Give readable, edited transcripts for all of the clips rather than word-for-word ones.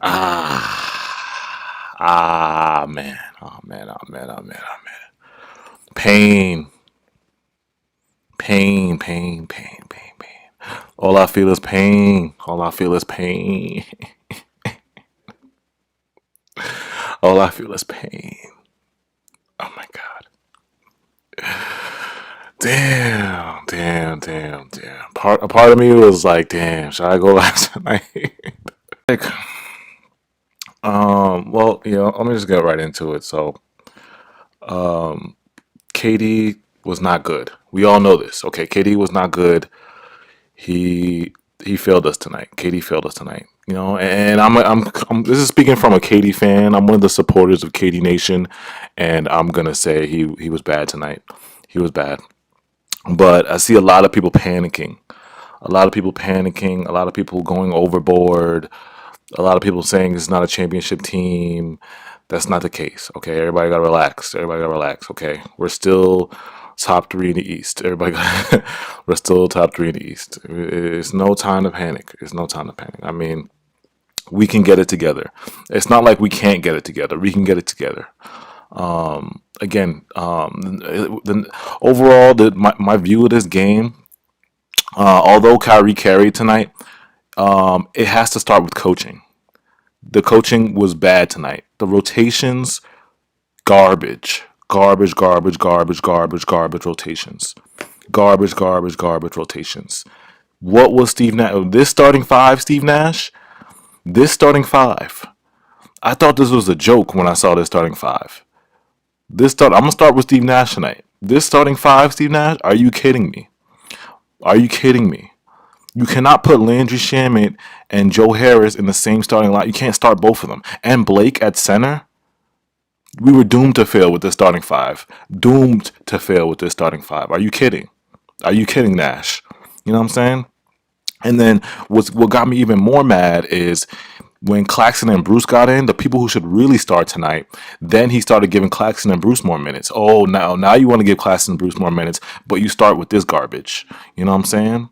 Man. Oh man. Oh man. Oh man. Oh man. Pain. Pain. Pain. Pain. Pain. Pain. All I feel is pain. All I feel is pain. All I feel is pain. Oh my god. Damn. Damn. Damn. Damn. A part of me was like, damn. Should I go last night? like, well, let me just get right into it. So, KD was not good. We all know this. Okay, KD was not good. He failed us tonight. KD failed us tonight. And I'm this is speaking from a KD fan. I'm one of the supporters of KD Nation, and I'm gonna say he was bad tonight. He was bad. But I see a lot of people panicking. A lot of people panicking. A lot of people going overboard. A lot of people saying it's not a championship team. That's not the case. Okay, everybody got to relax. Everybody got to relax. Okay, we're still top three in the East. We're still top three in the East. It's no time to panic. It's no time to panic. I mean, we can get it together. It's not like we can't get it together. We can get it together. Again, overall, my view of this game, although Kyrie carried tonight, it has to start with coaching. The coaching was bad tonight. The rotations, garbage. Garbage, garbage, garbage, garbage, garbage rotations. Garbage, garbage, garbage rotations. What was Steve Nash? This starting five, Steve Nash? This starting five. I thought this was a joke when I saw this starting five. I'm going to start with Steve Nash tonight. This starting five, Steve Nash? Are you kidding me? Are you kidding me? You cannot put Landry Shamet and Joe Harris in the same starting line. You can't start both of them. And Blake at center? We were doomed to fail with this starting five. Doomed to fail with this starting five. Are you kidding? Are you kidding, Nash? You know what I'm saying? And then what got me even more mad is when Claxton and Bruce got in, the people who should really start tonight, then he started giving Claxton and Bruce more minutes. Oh, now you want to give Claxton and Bruce more minutes, but you start with this garbage. You know what I'm saying?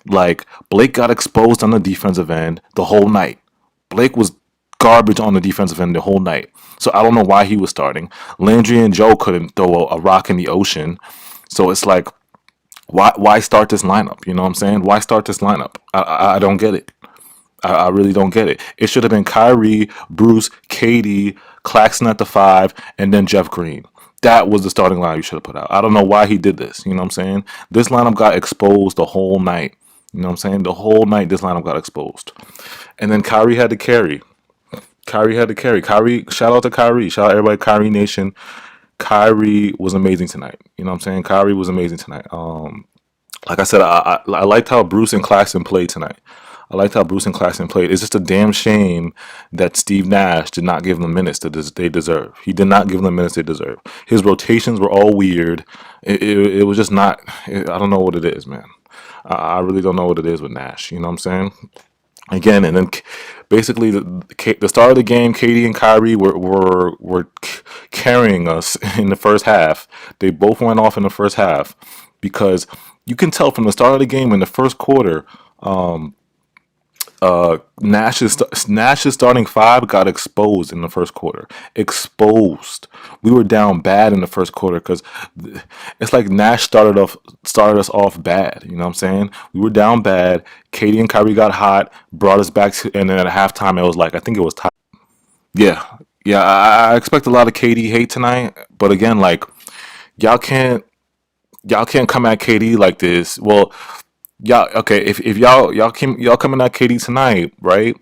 Like, Blake got exposed on the defensive end the whole night. Blake was garbage on the defensive end the whole night. So I don't know why he was starting. Landry and Joe couldn't throw a rock in the ocean. So it's like, why start this lineup? You know what I'm saying? Why start this lineup? I don't get it. I really don't get it. It should have been Kyrie, Bruce, KD, Claxton at the five, and then Jeff Green. That was the starting line you should have put out. I don't know why he did this. You know what I'm saying? This lineup got exposed the whole night. You know what I'm saying? The whole night this lineup got exposed. And then Kyrie had to carry. Kyrie had to carry. Kyrie, shout out to Kyrie. Shout out everybody, Kyrie Nation. Kyrie was amazing tonight. You know what I'm saying? Kyrie was amazing tonight. Like I said, I liked how Bruce and Claxton played tonight. I liked how Bruce and Claxton played. It's just a damn shame that Steve Nash did not give them the minutes that they deserve. He did not give them the minutes they deserve. His rotations were all weird. It was just not. I don't know what it is, man. I really don't know what it is with Nash. You know what I'm saying? Again, and then basically the start of the game, KD and Kyrie were carrying us in the first half. They both went off in the first half because you can tell from the start of the game in the first quarter. Nash's starting five got exposed in the first quarter. Exposed. We were down bad in the first quarter because it's like Nash started us off bad. You know what I'm saying? We were down bad. KD and Kyrie got hot, brought us back, and then at halftime it was like I think it was tied. Yeah, yeah. I expect a lot of KD hate tonight, but again, like y'all can't come at KD like this. Well, y'all okay, if y'all coming at KD tonight, right?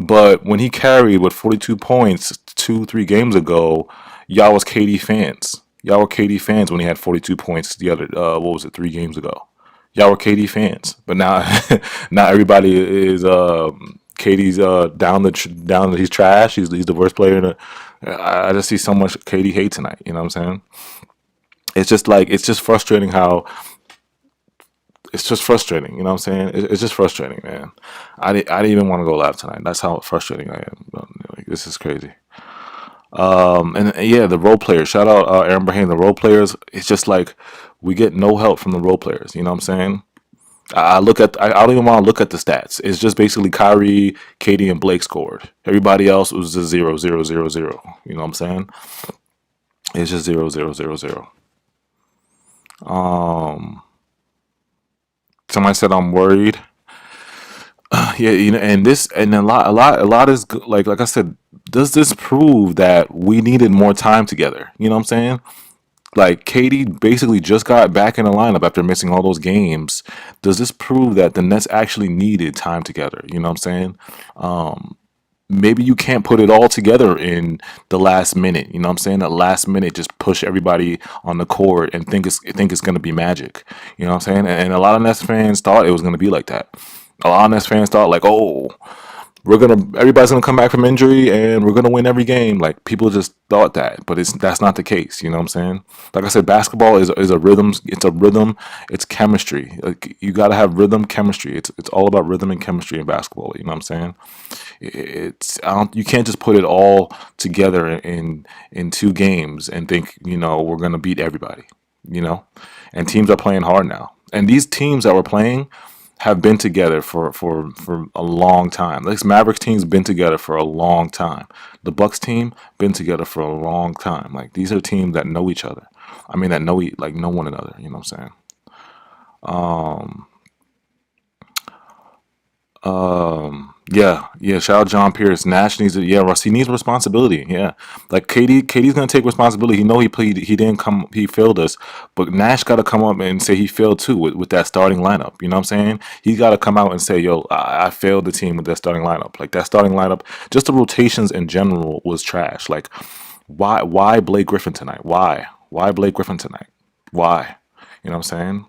But when he carried with 42 points 2-3 games ago, y'all was KD fans. Y'all were KD fans when he had 42 points the other what was it, 3 games ago. Y'all were KD fans. But now now everybody is KD's down he's trash. He's the worst player in the I just see so much KD hate tonight, you know what I'm saying? It's just frustrating how it's just frustrating. You know what I'm saying? It's just frustrating, man. I didn't even want to go live tonight. That's how frustrating I am. Like, this is crazy. And yeah, the role players. Shout out Aaron Brahim. The role players. It's just like we get no help from the role players. You know what I'm saying? I don't even want to look at the stats. It's just basically Kyrie, Katie, and Blake scored. Everybody else was just 0, 0, 0, 0. You know what I'm saying? It's just 0, 0, 0, 0. Um, Somebody said I'm worried. Yeah, and a lot is like I said. Does this prove that we needed more time together? You know what I'm saying? Like Katie basically just got back in the lineup after missing all those games. Does this prove that the Nets actually needed time together? You know what I'm saying? Maybe you can't put it all together in the last minute. You know what I'm saying? The last minute, just push everybody on the court and think it's gonna be magic. You know what I'm saying? And a lot of Nets fans thought it was gonna be like that. A lot of Nets fans thought like, oh, everybody's gonna come back from injury and we're gonna win every game. Like people just thought that, but that's not the case. You know what I'm saying? Like I said, basketball is a rhythm. It's a rhythm. It's chemistry. Like you gotta have rhythm, chemistry. It's all about rhythm and chemistry in basketball. You know what I'm saying? You can't just put it all together in 2 games and think we're gonna beat everybody. You know, and teams are playing hard now, and these teams that we're playing have been together for a long time. This Mavericks team's been together for a long time. The Bucks team been together for a long time. Like these are teams that know each other. I mean that know one another. You know what I'm saying? Um, yeah. Shout out John Pierce. Nash needs it. Yeah, Russ. He needs responsibility. Yeah, like KD's gonna take responsibility. He know he played. He didn't come. He failed us. But Nash got to come up and say he failed too with that starting lineup. You know what I'm saying? He got to come out and say, "Yo, I failed the team with that starting lineup. Like that starting lineup, just the rotations in general was trash. Like, why Blake Griffin tonight? Why Blake Griffin tonight? Why? You know what I'm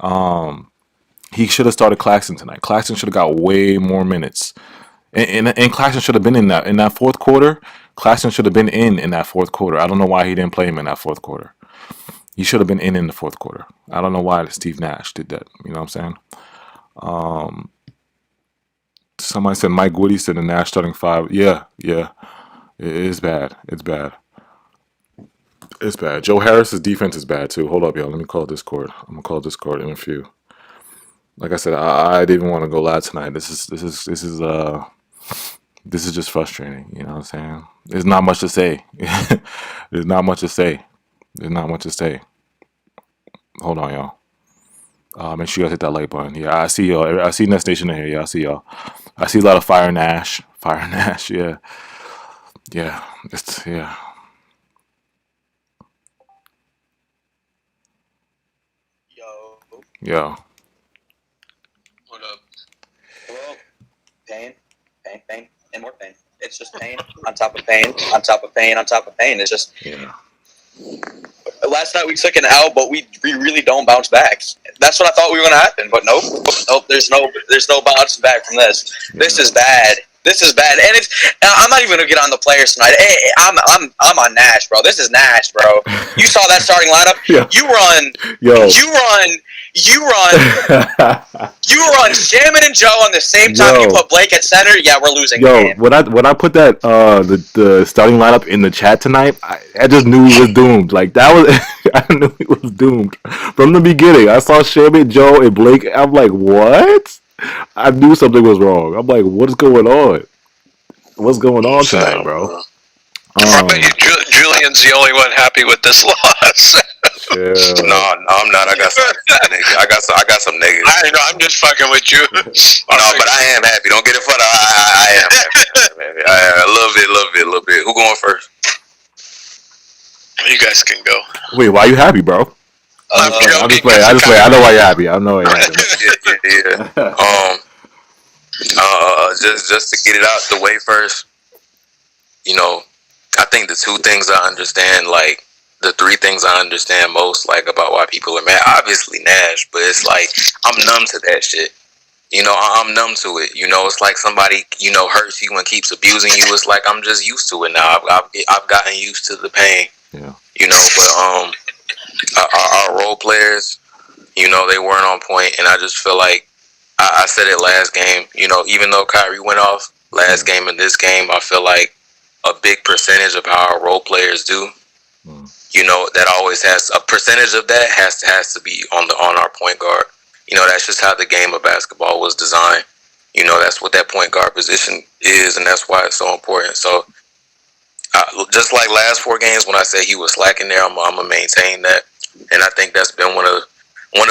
saying? He should have started Claxton tonight. Claxton should have got way more minutes, and Claxton should have been in that fourth quarter. Claxton should have been in that fourth quarter. I don't know why he didn't play him in that fourth quarter. He should have been in the fourth quarter. I don't know why Steve Nash did that. You know what I'm saying? Somebody said Mike Woody said the Nash starting 5. Yeah, it's bad. It's bad. It's bad. Joe Harris's defense is bad too. Hold up, y'all. Let me call Discord. I'm gonna call Discord in a few. Like I said, I didn't even want to go live tonight. This is just frustrating. You know what I'm saying? There's not much to say. There's not much to say. There's not much to say. Hold on, y'all. Make sure you guys hit that like button. Yeah, I see y'all. I see Nest Nation in here. Yeah, I see y'all. I see a lot of Fire Nash. Fire Nash. Yeah, yeah. Yeah. Yo, Yo. what up? Well, pain, pain, and more pain. It's just pain on top of pain, on top of pain, on top of pain. It's just Yeah. last night we took an L, but we really don't bounce back. That's what I thought we were gonna happen, but nope. There's no bouncing back from this. This is bad. This is bad, and I'm not even gonna get on the players tonight. Hey, I'm on Nash, bro. This is Nash, bro. You saw that starting lineup. Yeah. You run. Yo. You run Shaman and Joe on the same time. Yo. You put Blake at center. Yeah, we're losing. Yo, the game. when I put that the starting lineup in the chat tonight, I just knew he was doomed. Like that was I knew he was doomed from the beginning. I saw Shamit, Joe, and Blake. I'm like, what? I knew something was wrong. I'm like, what's going on? What's going on tonight, bro? I bet you Julian's the only one happy with this loss. Yeah. No, I'm not. I got some negatives. I know. I'm just fucking with you. No, but I am happy. Don't get it fucked. I am happy. A little bit. Who going first? You guys can go. Wait, why are you happy, bro? I'm just playing. I know why you're happy. I know why you're happy. Yeah. Just to get it out the way first. I think the 2 things I understand, like the 3 things I understand most, like about why people are mad. Obviously Nash, but it's like I'm numb to that shit. I'm numb to it. It's like somebody hurts you and keeps abusing you. It's like I'm just used to it now. I've gotten used to the pain. Yeah. But our role players, they weren't on point, and I just feel like I said it last game. Even though Kyrie went off last game and this game, I feel like a big percentage of how our role players do. That always has a percentage of that has to be on our point guard. You know, that's just how the game of basketball was designed. You know, that's what that point guard position is, and that's why it's so important. So, just like last 4 games, when I said he was slacking there, I'm gonna maintain that, and I think that's been one of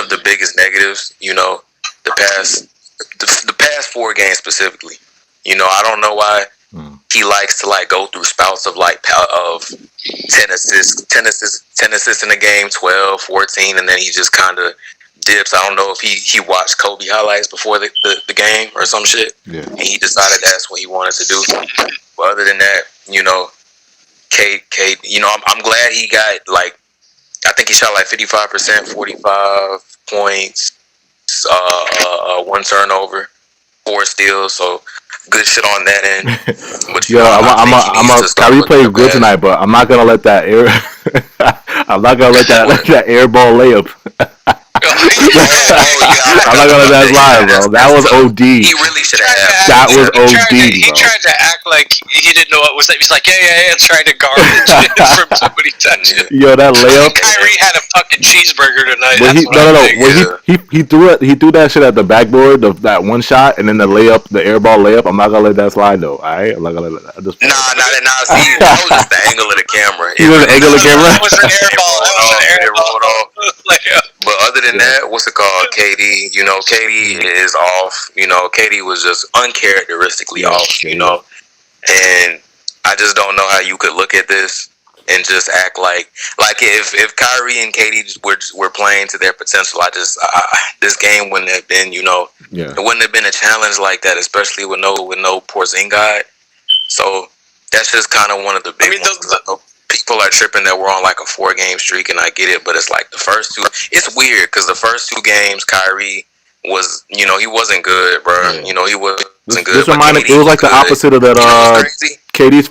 the biggest negatives. You know, the past 4 games specifically. You know, I don't know why he likes to like go through spouts of like of 10 assists in a game, 12, 14, and then he just kind of dips. I don't know if he watched Kobe highlights before the game or some shit, and he decided that's what he wanted to do. But other than that, you know, Kate, you know, I'm glad he got like, I think he shot like 55%, 45 points, 1 turnover, 4 steals. So good shit on that end. But Yo, Kyrie played good tonight, but I'm not gonna let that air. I'm not gonna let that air ball layup. I'm not gonna let that slide, bro. That was OD. He really should have. That was OD, He tried to act like he didn't know what was that. He's like, yeah, trying to garbage from somebody touching. Yo, that layup. Kyrie had a fucking cheeseburger tonight. When he threw it, he threw that shit at the backboard, that one shot, and then the layup, the air ball layup. I'm not gonna let that slide though. All right, I'm not gonna let that. Nah. See, that was just the angle of the camera. He was the angle of the camera. That was an air ball. That was an air ball. But other than that, what's it called? KD, you know, KD is off. You know, KD was just uncharacteristically off, you know. And I just don't know how you could look at this and just act like if Kyrie and KD were playing to their potential, this game wouldn't have been, you know, it wouldn't have been a challenge like that, especially with no Porzingis. So that's just kind of one of the big ones. People are tripping that we're on like a 4-game streak, and I get it, but it's like the first 2. It's weird because the first 2 games, Kyrie was, you know, he wasn't good, bro. Yeah. You know, he wasn't good. This reminded, it was like the opposite of that. KD's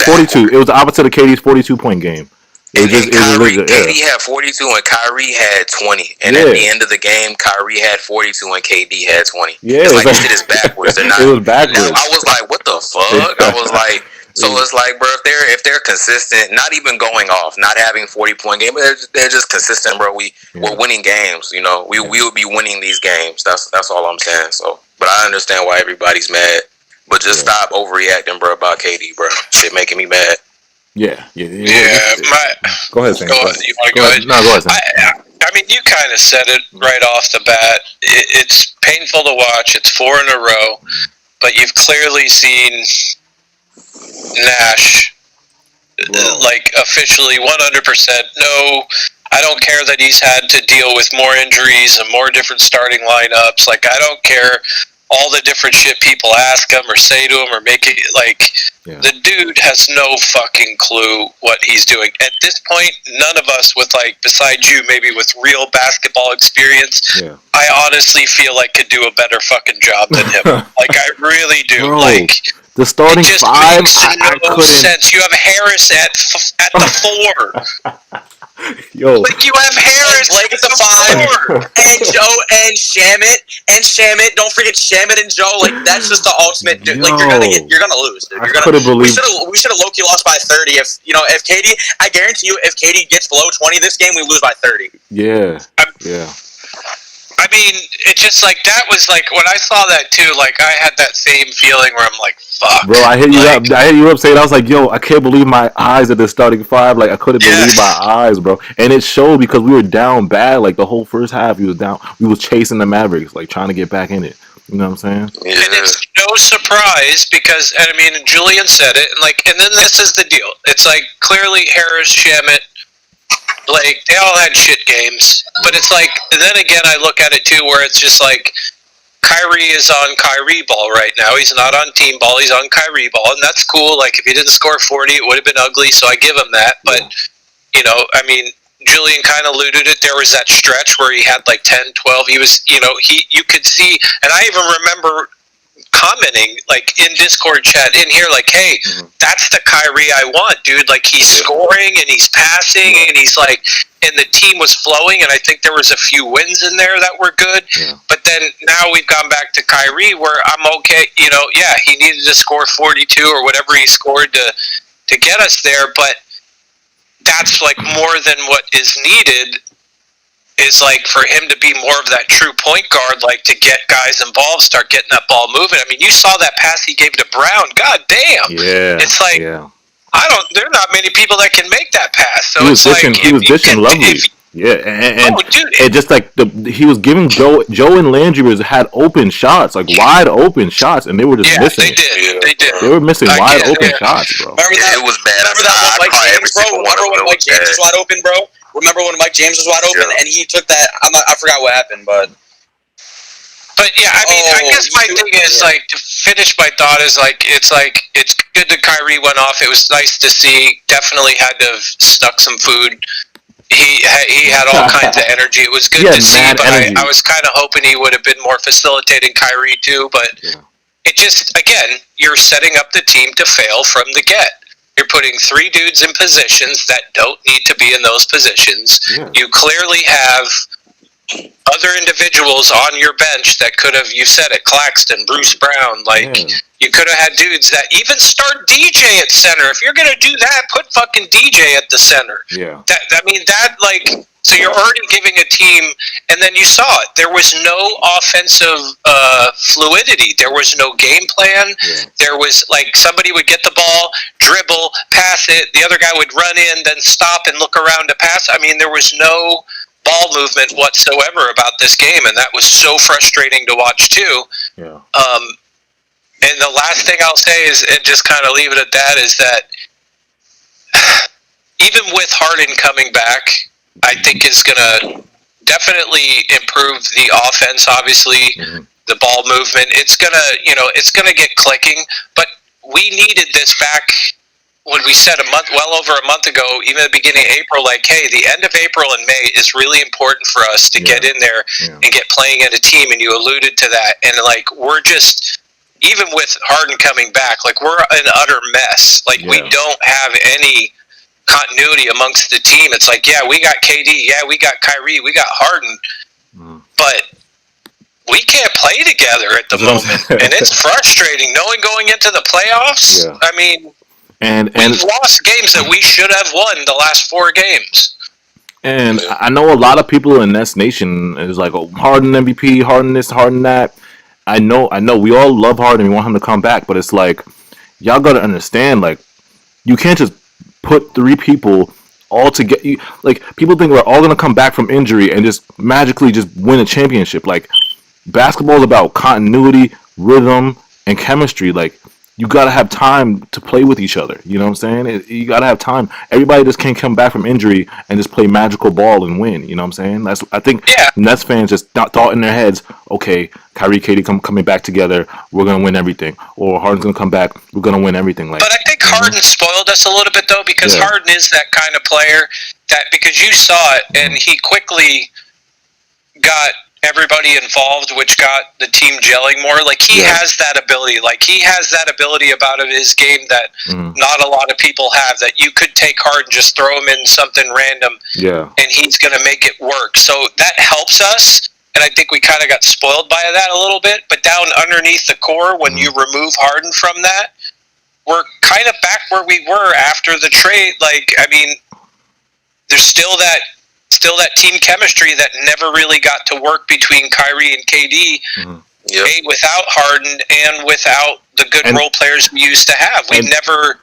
42. It was the opposite of KD's 42-point game. KD had 42 and Kyrie had 20, and at the end of the game, Kyrie had 42 and KD had 20. Yeah, it's like this shit is backwards. It was backwards. I was like, what the fuck? I was like. So it's like, bro, if they're consistent, not even going off, not having 40-point game, but they're just consistent, bro. We're winning games, you know. We will be winning these games. That's all I'm saying. So, but I understand why everybody's mad. But just stop overreacting, bro, about KD, bro. Shit making me mad. Yeah. Go ahead, Sam. You want to go ahead? No, go ahead, Sam. I mean, you kind of said it right off the bat. It's painful to watch. It's 4 in a row, but you've clearly seen Nash, like officially 100%. No, I don't care that he's had to deal with more injuries and more different starting lineups. Like, I don't care all the different shit people ask him or say to him or make it like the dude has no fucking clue what he's doing. At this point, none of us with like, besides you, maybe with real basketball experience, I honestly feel like could do a better fucking job than him. Like, I really do. Bro. Like, the starting 5, I couldn't. Sense. You have Harris at the 4. Yo, like you have Harris Blake at the 5, and Joe and Shamit. Don't forget Shamit and Joe. Like that's just the ultimate. Dude. Like you're gonna lose. Dude. You're gonna. We should have low-key lost by 30. If KD, I guarantee you, if KD gets below 20 this game, we lose by 30. Yeah. I mean, it's just like that was like when I saw that too. Like I had that same feeling where I'm like, "Fuck." Bro, I hit you up saying I was like, "Yo, I can't believe my eyes at the starting 5. Like I couldn't believe my eyes, bro." And it showed because we were down bad. Like the whole first half, we was down. We was chasing the Mavericks, like trying to get back in it. You know what I'm saying? Yeah. And it's no surprise because, and I mean, Julian said it, and then this is the deal. It's like clearly Harris, Shamit, Blake, they all had shit games. But it's like, and then again, I look at it too where it's just like, Kyrie is on Kyrie ball right now. He's not on team ball. He's on Kyrie ball. And that's cool. Like, if he didn't score 40, it would have been ugly. So I give him that. But, I mean, Julian kind of alluded it. There was that stretch where he had like 10, 12. He was, you could see, and I even remember commenting like in Discord chat in here, like, hey, that's the Kyrie I want, dude. Like he's scoring and he's passing and he's like, and the team was flowing. And I think there was a few wins in there that were good. But then now we've gone back to Kyrie where I'm okay. He needed to score 42 or whatever he scored to get us there. But that's like more than what is needed. is like for him to be more of that true point guard, like to get guys involved, start getting that ball moving. I mean, you saw that pass he gave to Brown. God damn. Yeah. It's like there are not many people that can make that pass. So he was dishing lovely. And just like he was giving Joe and Landry had open shots, like wide open shots, and they were just missing. They did. They were missing wide open shots, bro. Remember that? It was bad. Remember that when Mike James, bro? Remember when Mike James was wide open, bro? Remember when Mike James was wide open and he took that? I forgot what happened, but. But yeah, I mean, I guess my thing is like to finish my thought is like it's good that Kyrie went off. It was nice to see. Definitely had to have snuck some food. He had all kinds of energy. It was good to see, but I was kind of hoping he would have been more facilitating Kyrie too. But it just, again, you're setting up the team to fail from the get. You're putting 3 dudes in positions that don't need to be in those positions. Yeah. You clearly have other individuals on your bench that could have, you said it, Claxton, Bruce Brown, you could have had dudes that even start DJ at center. If you're going to do that, put fucking DJ at the center. Yeah. So you're already giving a team, and then you saw it. There was no offensive fluidity. There was no game plan. Yeah. There was, like, somebody would get the ball, dribble, pass it. The other guy would run in, then stop and look around to pass. I mean, there was no ball movement whatsoever about this game, and that was so frustrating to watch, too. Yeah. And the last thing I'll say is, and just kind of leave it at that, is that even with Harden coming back, I think is going to definitely improve the offense. Obviously, the ball movement. It's gonna get clicking. But we needed this back when we said well over a month ago, even at the beginning of April. Like, hey, the end of April and May is really important for us to get in there and get playing at a team. And you alluded to that. And like, we're just, even with Harden coming back, like we're an utter mess. Like we don't have any continuity amongst the team. It's like, yeah, we got KD, yeah, we got Kyrie, we got Harden, but we can't play together at the moment, and it's frustrating knowing going into the playoffs. Yeah. I mean, and we've lost games that we should have won the last 4 games. And I know a lot of people in Nets Nation is like, oh, Harden MVP, Harden this, Harden that. I know, we all love Harden, we want him to come back, but it's like, y'all gotta understand, like, you can't just put 3 people all together. Like, people think we're all going to come back from injury and just magically just win a championship. Like, basketball is about continuity, rhythm, and chemistry. Like, you got to have time to play with each other. You know what I'm saying? You got to have time. Everybody just can't come back from injury and just play magical ball and win. You know what I'm saying? I think Nets fans just thought in their heads, okay, Kyrie, KD coming back together, we're going to win everything. Or Harden's going to come back, we're going to win everything. Like, but I think Harden spoiled us a little bit, though, because Harden is that kind of player that, because you saw it, and he quickly got everybody involved, which got the team gelling more. Like, he has that ability. Like, he has that ability about his game that not a lot of people have, that you could take Harden, just throw him in something random, and he's going to make it work. So that helps us, and I think we kind of got spoiled by that a little bit. But down underneath the core, when you remove Harden from that, we're kind of back where we were after the trade. Like, I mean, there's still that team chemistry that never really got to work between Kyrie and KD. Without Harden and without the good role players we used to have. We never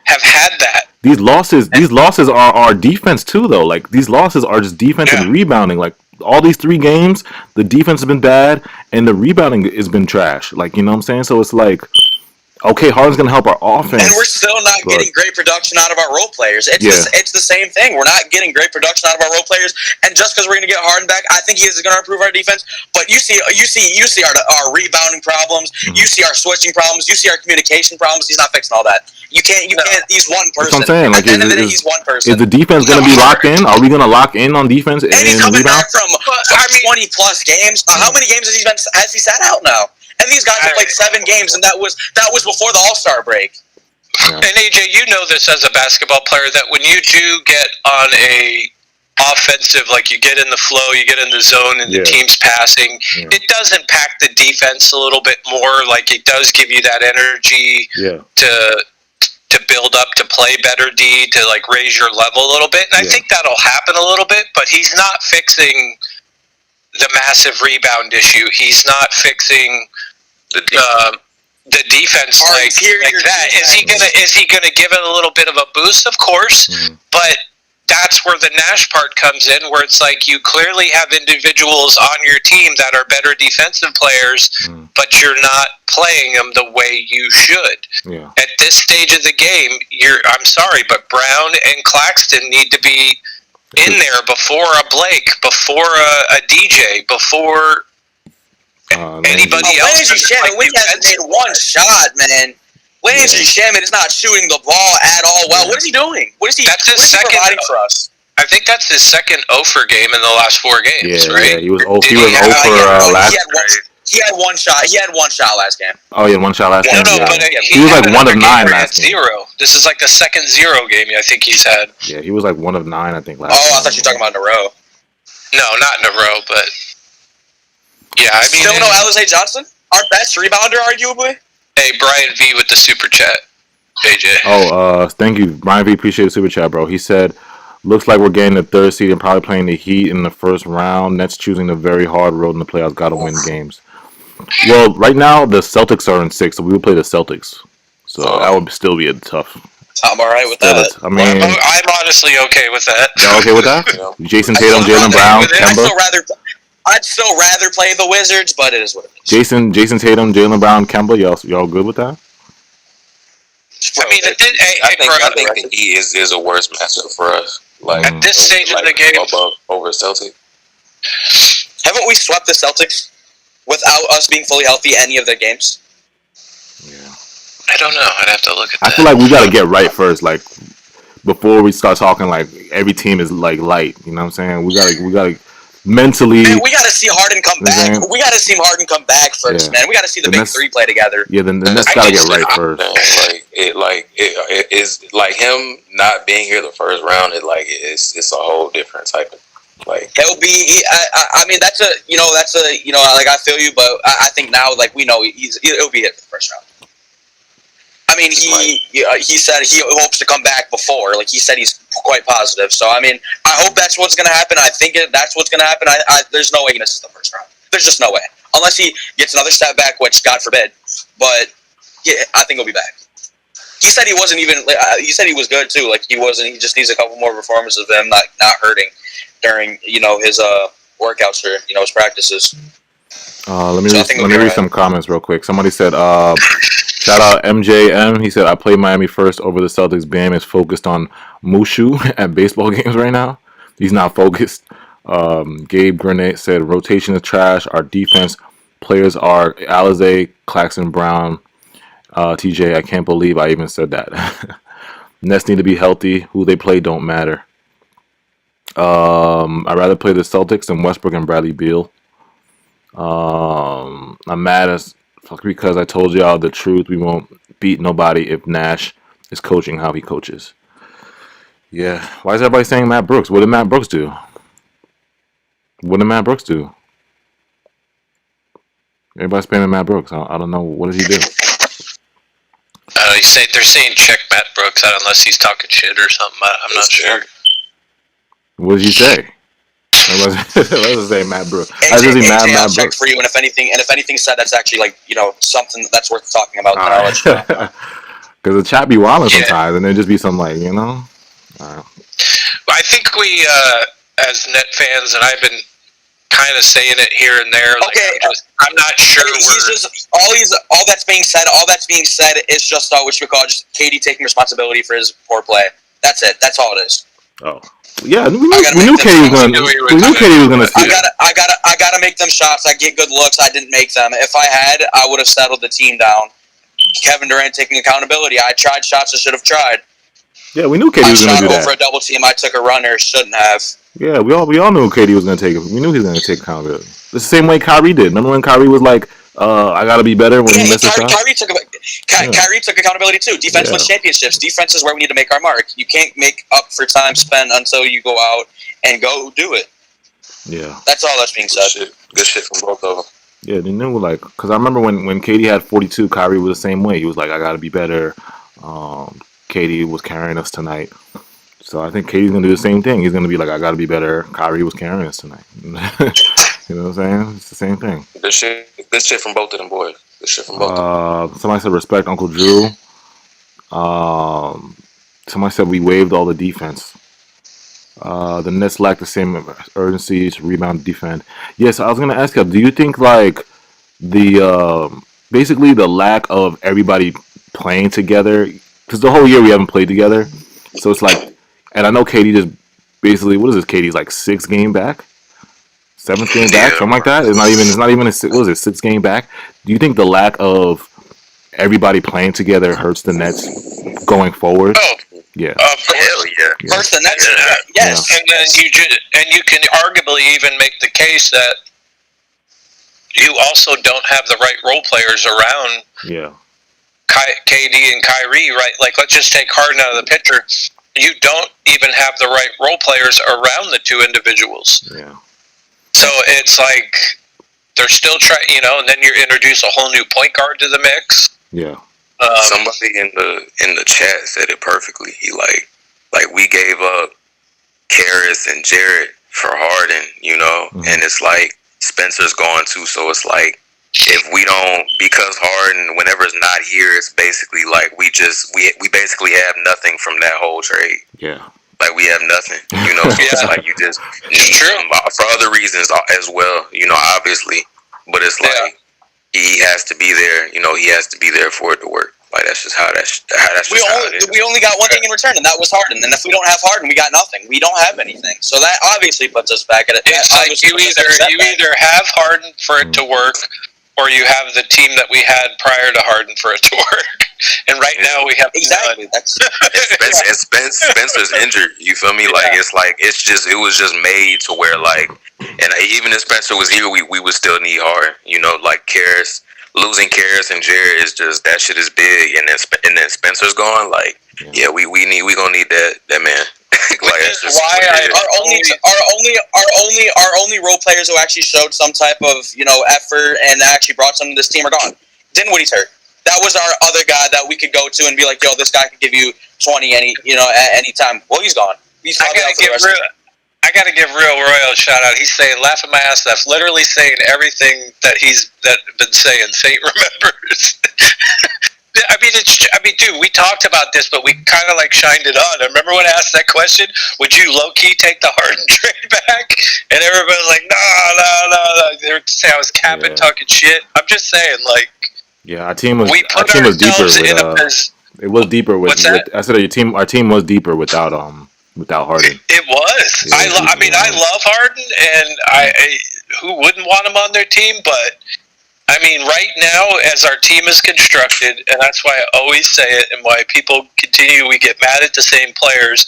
have had that. These losses are our defense too, though. Like, these losses are just defense and rebounding. Like, all these 3 games, the defense has been bad and the rebounding has been trash. Like, you know what I'm saying? So it's like, okay, Harden's going to help our offense. And we're still not getting great production out of our role players. It's the same thing. We're not getting great production out of our role players. And just because we're going to get Harden back, I think he is going to improve our defense. But you see our rebounding problems. You see our switching problems. You see our communication problems. He's not fixing all that. You can't. He's one person. That's what I'm saying. Like, at the end of the day, he's one person. Is the defense going to be locked in? Are we going to lock in on defense? And he's coming back from 20 plus games. How many games has he sat out now? And these guys have played 7 games, and that was before the All-Star break. And AJ, you know this as a basketball player, that when you do get on a offensive, like you get in the flow, you get in the zone, and the team's passing, it does impact the defense a little bit more. Like, it does give you that energy to build up to play better D to like raise your level a little bit, and I think that'll happen a little bit. But he's not fixing the massive rebound issue. He's not fixing the defense like that. Is he gonna give it a little bit of a boost? Of course, but that's where the Nash part comes in, where it's like you clearly have individuals on your team that are better defensive players, but you're not playing them the way you should. Yeah. At this stage of the game, I'm sorry, but Brown and Claxton need to be in there before a Blake, before a DJ, before anybody else. Landry Shamet hasn't made one shot, man. Landry Shamet is not shooting the ball at all. Well, what is he doing? What is he providing for us? I think that's his second OFER game in the last 4 games, right? Yeah, he was 0 for last. He had one shot. He had one shot last game. Oh, yeah, one shot last game. No, but he was like 1 of 9 last game. 0. This is like the second 0 game I think he's had. Yeah, he was like 1 of 9, I think, last game. Oh, I thought you were talking about in a row. No, not in a row, but yeah, I mean, still no Alizé Johnson, our best rebounder, arguably. Hey, Brian V with the super chat. JJ. Oh, thank you, Brian V. Appreciate the super chat, bro. He said, "Looks like we're getting the 3rd seed and probably playing the Heat in the first round. Nets choosing the very hard road in the playoffs. Got to win games." Well, right now the Celtics are in 6, so we would play the Celtics. So that would still be a tough. I'm all right with that. I mean, I'm honestly okay with that. You're okay with that? Jason Tatum, Jaylen Brown, Kemba. I'd still rather play the Wizards, but it is what it is. Jason Tatum, Jaylen Brown, Kemba. Y'all good with that? I mean, I think the Heat is a worse matchup for us. Like at this stage of the game, over Celtics. Haven't we swept the Celtics without us being fully healthy any of their games? Yeah. I don't know. I'd have to look at that. I feel like we gotta get right first, like before we start talking. Like every team is like light. You know what I'm saying? We gotta. Mentally, man, we gotta see Harden come back. We gotta see Harden come back first, man. We gotta see the big 3 play together. Yeah, then that's gotta get right first. It is like him not being here the first round. It's a whole different type of like. He'll be. I mean, that's a like I feel you, but I think now like we know it'll be hit for the first round. I mean, he said he hopes to come back before. Like he said, he's quite positive. So I mean, I hope that's what's going to happen. I think that's what's going to happen. There's no way he misses the first round. There's just no way, unless he gets another step back, which God forbid. But yeah, I think he'll be back. He said he wasn't even. He said he was good too. Like he wasn't. He just needs a couple more performances of him not hurting during his workouts or his practices. Let me read some comments real quick. Somebody said, shout out MJM. He said, I play Miami first over the Celtics. Bam is focused on Mushu at baseball games right now. He's not focused. Gabe Grenade said, rotation is trash. Our defense players are Alizé, Claxton, Brown, TJ. I can't believe I even said that. Nets need to be healthy. Who they play don't matter. I'd rather play the Celtics than Westbrook and Bradley Beal. I'm mad as fuck because I told y'all the truth. We won't beat nobody if Nash is coaching how he coaches. Yeah. Why is everybody saying Matt Brooks? What did Matt Brooks do? Everybody's paying Matt Brooks. I don't know. What did he do? They're saying check Matt Brooks out unless he's talking shit or something. I'm not sure. What did he say? Let's say Matt Brooks. Matt Brooks for you, and if anything said that's actually like something that's worth talking about. Because the chat be wilding sometimes, and there just be some like I think we as net fans, and I've been kind of saying it here and there. Like, okay, I'm not sure. All that's being said is just what we call just KD taking responsibility for his poor play. That's it. That's all it is. Oh. Yeah, we knew KD was gonna see it. I gotta make them shots. I get good looks. I didn't make them. If I had, I would have settled the team down. Kevin Durant taking accountability. I tried shots I should have tried. Yeah, we knew KD was gonna do that. I shot over a double team. I took a runner. Shouldn't have. Yeah, we all knew KD was gonna take it. We knew he was gonna take accountability. It's the same way Kyrie did. Remember when Kyrie was like, I gotta be better when he missed a shot? Kyrie took accountability too. Defense wins championships. Defense is where we need to make our mark. You can't make up for time spent until you go out and go do it. Yeah. That's all that's being said. Good shit from both of them. Yeah, they knew because I remember when KD had 42, Kyrie was the same way. He was like, I gotta be better. KD was carrying us tonight. So I think KD's gonna do the same thing. He's gonna be like, I gotta be better. Kyrie was carrying us tonight. You know what I'm saying? It's the same thing. Good shit from both of them boys. Good shit from both of them. Somebody said respect Uncle Drew. Somebody said we waived all the defense. The Nets lack the same urgency to rebound and defend. Yes, I was gonna ask you. Do you think like the basically the lack of everybody playing together, because the whole year we haven't played together, so it's like, and I know KD just basically, what is this? KD's like 6 game back, 7th game back, something like that. It's not even what is it, 6 game back? Do you think the lack of everybody playing together hurts the Nets going forward? Oh, Yeah. Hell yeah. First, the Nets. Yes. and then you can arguably even make the case that you also don't have the right role players around Yeah. KD and Kyrie, right? Like, let's just take Harden out of the picture. You don't even have the right role players around the two individuals. Yeah. So it's like they're still trying, and then you introduce a whole new point guard to the mix. Yeah. Somebody in the chat said it perfectly. He like we gave up Karras and Jarrett for Harden, and it's like Spencer's gone too, so it's like if we don't, because Harden whenever it's not here, it's basically like we basically have nothing from that whole trade. Yeah. Like we have nothing, So it's like you just need him for other reasons as well, obviously. But it's like he has to be there, he has to be there for it to work. Like that's just how it is. We only got one thing in return, and that was Harden. And if we don't have Harden, we got nothing. We don't have anything. So that obviously puts us back at it. It's like you either have Harden for it to work, or you have the team that we had prior to Harden for it to work. And right now we have exactly. And Spencer's injured. You feel me? Like it was just made to where like, and even if Spencer was here, we would still need Harden. Like Karras. Losing Karras and Jared is just, that shit is big, and then Spencer's gone. Like, we gonna need that man. Like, that's just why our only role players who actually showed some type of effort and actually brought something to this team are gone. Dinwiddie's hurt. That was our other guy that we could go to and be like, yo, this guy could give you 20 at any time. Well, he's gone. He's probably out for the rest of the time. I gotta give Real Royal a shout out. He's saying, laughing my ass off, literally saying everything that he's been saying. Saint remembers. I mean, dude, we talked about this, but we kind of like shined it on. I remember when I asked that question, would you low key take the Harden trade back? And everybody was like, no. They were saying I was capping, talking shit. I'm just saying, like, our team was deeper with. It was deeper with. I said our team was deeper without Harden. It was. I love Harden, and I who wouldn't want him on their team? But I mean, right now, as our team is constructed, and that's why I always say it, and why people continue, we get mad at the same players,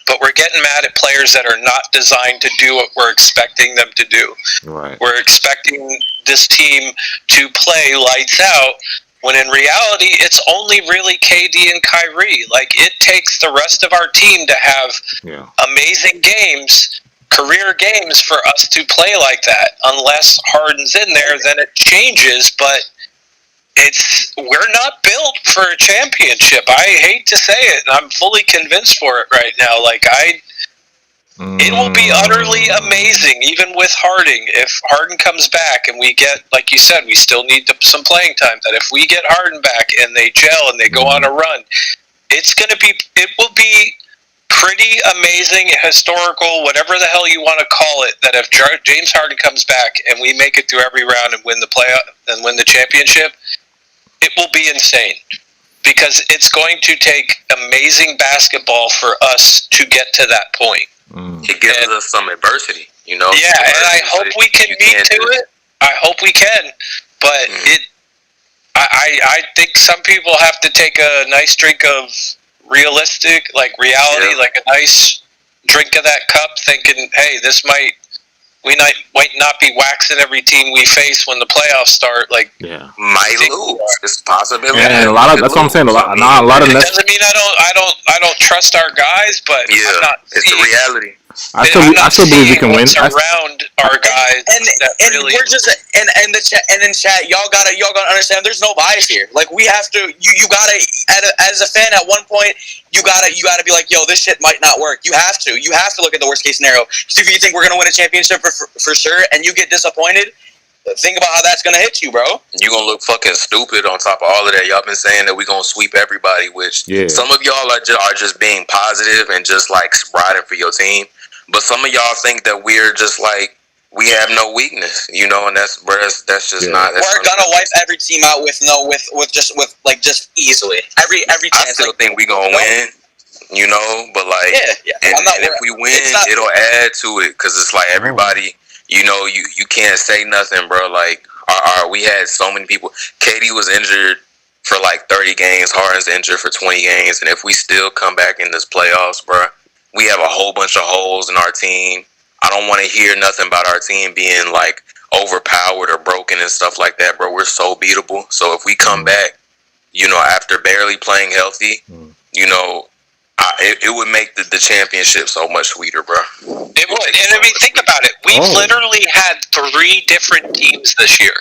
but we're getting mad at players that are not designed to do what we're expecting them to do. Right. We're expecting this team to play lights out, when in reality, it's only really KD and Kyrie. Like, it takes the rest of our team to have amazing games, career games, for us to play like that. Unless Harden's in there, then it changes. But we're not built for a championship. I hate to say it, and I'm fully convinced for it right now. Like, it will be utterly amazing, even with Harden. If Harden comes back and we get, like you said, we still need some playing time. That if we get Harden back and they gel and they go on a run, it will be pretty amazing, historical, whatever the hell you want to call it. That if James Harden comes back and we make it through every round and win the playoff and win the championship, it will be insane. Because it's going to take amazing basketball for us to get to that point. It gives us some adversity, Yeah, and I hope we can meet to it. I hope we can, but I think some people have to take a nice drink of reality, like a nice drink of that cup, thinking, hey, we might not be waxing every team we face when the playoffs start. Like, might lose. It's a possibility. And that's what I'm saying. A lot of it doesn't mean I don't trust our guys, but it's a reality. I still believe we can win. Around our guys, and really... we're just and in chat, y'all gotta understand. There's no bias here. Like we have to, you gotta as a fan at one point, you gotta be like, yo, this shit might not work. You have to look at the worst case scenario. So if you think we're gonna win a championship for sure, and you get disappointed, think about how that's gonna hit you, bro. You gonna look fucking stupid on top of all of that. Y'all been saying that we gonna sweep everybody, which some of y'all are just being positive and just like riding for your team. But some of y'all think that we're just like we have no weakness, you know, and that's just not. We're gonna wipe every team out with just easily every chance. I still think we gonna win, you know, but like, and if we win, it'll add to it because it's like everybody. You know, you can't say nothing, bro. Like, we had so many people. KD was injured for like 30 games. Harden's injured for 20 games. And if we still come back in this playoffs, bro, we have a whole bunch of holes in our team. I don't want to hear nothing about our team being like overpowered or broken and stuff like that, bro. We're so beatable. So if we come back, you know, after barely playing healthy, you know, it would make the championship so much sweeter, bro. It would. And I mean, think about it. We literally had 3 different teams this year.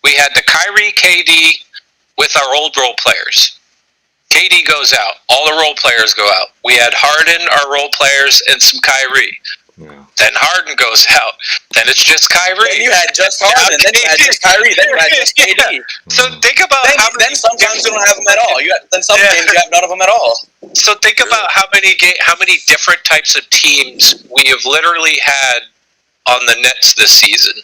We had the Kyrie KD with our old role players. KD goes out. All the role players go out. We had Harden, our role players, and some Kyrie. Yeah. Then Harden goes out. Then it's just Kyrie. Then you had just Harden. Then you had just Kyrie. Then you had just KD. So think about then sometimes you don't have them at all. Then some games you have none of them at all. So think about how many different types of teams we have literally had on the Nets this season,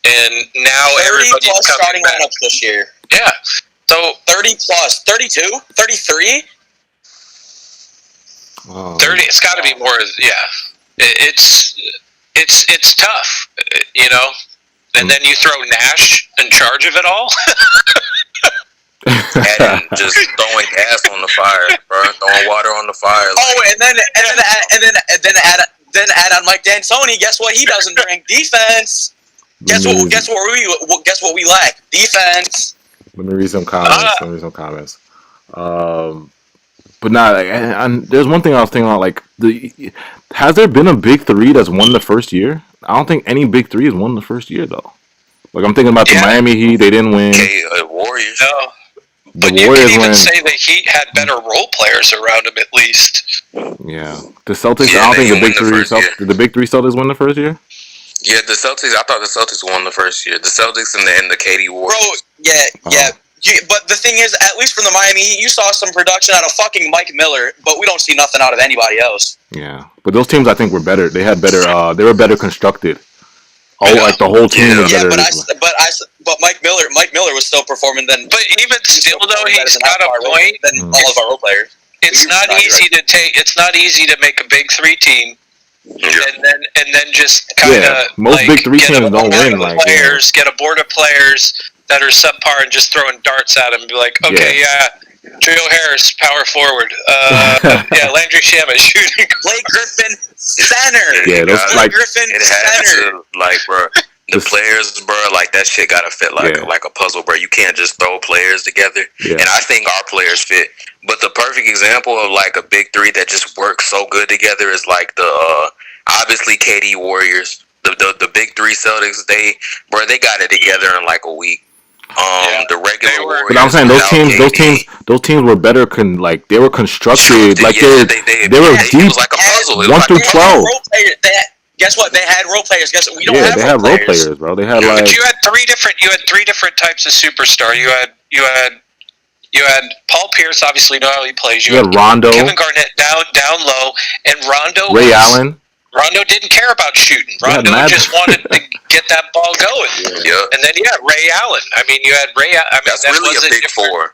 and now 30 everybody's plus coming starting back. lineups this year. Yeah. So 30 plus, 32, 33. 30. It's got to be more. Yeah. It's tough, you know. And then you throw Nash in charge of it all. And just throwing gas on the fire, bro. Throwing water on the fire. Then add on Mike D'Antoni. Guess what? He doesn't bring defense. Guess what we lack? Defense. Let me read some comments. But nah, and there's one thing I was thinking about. Like, has there been a big 3 that's won the first year? I don't think any big 3 has won the first year though. Like I'm thinking about the Miami Heat, they didn't win. Warriors. No. The But Warriors you could even win. say the Heat had better role players around them at least. Yeah, the Celtics. I don't think the big 3. Did the big 3 Celtics win the first year? Yeah, the Celtics. I thought the Celtics won the first year. The Celtics and the KD Warriors. Bro, yeah. But the thing is, at least from the Miami Heat, you saw some production out of fucking Mike Miller, but we don't see nothing out of anybody else. Yeah, but those teams I think were better. They had better. They were better constructed. Like the whole team was better. But Mike Miller was still performing. But even still, though, he's got a point. Than all of our role players. It's not easy to take. It's not easy to make a big 3 team. And then just kind of most big 3 teams don't win. Get a board of players that are subpar and just throwing darts at him and be like, okay, Trio Harris, power forward. Landry Shamet shooting. Blake Griffin, center. Yeah, those Blake Griffin, it center. To, like, bro, the players, bro, like that shit gotta fit like a puzzle, bro. You can't just throw players together. Yeah. And I think our players fit. But the perfect example of like a big 3 that just works so good together is like the obviously KD Warriors. The big 3 Celtics, they got it together in like a week. The regular Warriors. But I'm saying those teams were better. They were constructed. Like they were deep. It was like a puzzle. 1 through 12. Guess what? They had role players. Guess what? We don't Yeah, have they had role players, bro. They had like. But you had three different types of superstar. You had Paul Pierce, obviously know how he plays. You had Rondo, Kevin Garnett down low, and Rondo. Ray Allen. Rondo didn't care about shooting. Rondo just wanted to get that ball going. Yeah. And then Ray Allen. I mean, you had Ray. I mean, that's that really a big 4.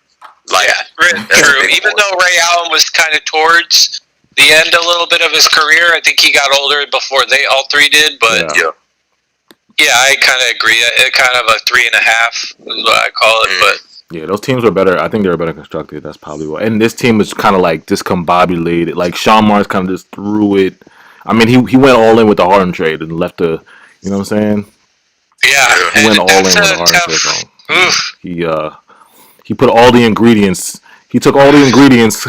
Like, true. Even though Ray Allen was kind of towards the end a little bit of his career, I think he got older before they all 3 did. But I kind of agree. Kind of a 3.5 is what I call it. But yeah, those teams were better. I think they were better constructed. That's probably what. And this team was kind of like discombobulated. Like Sean Marks kind of just threw it. I mean, he went all in with the Harden trade and left you know what I'm saying? Yeah, he went all in with the Harden trade. He put all the ingredients. He took all the ingredients,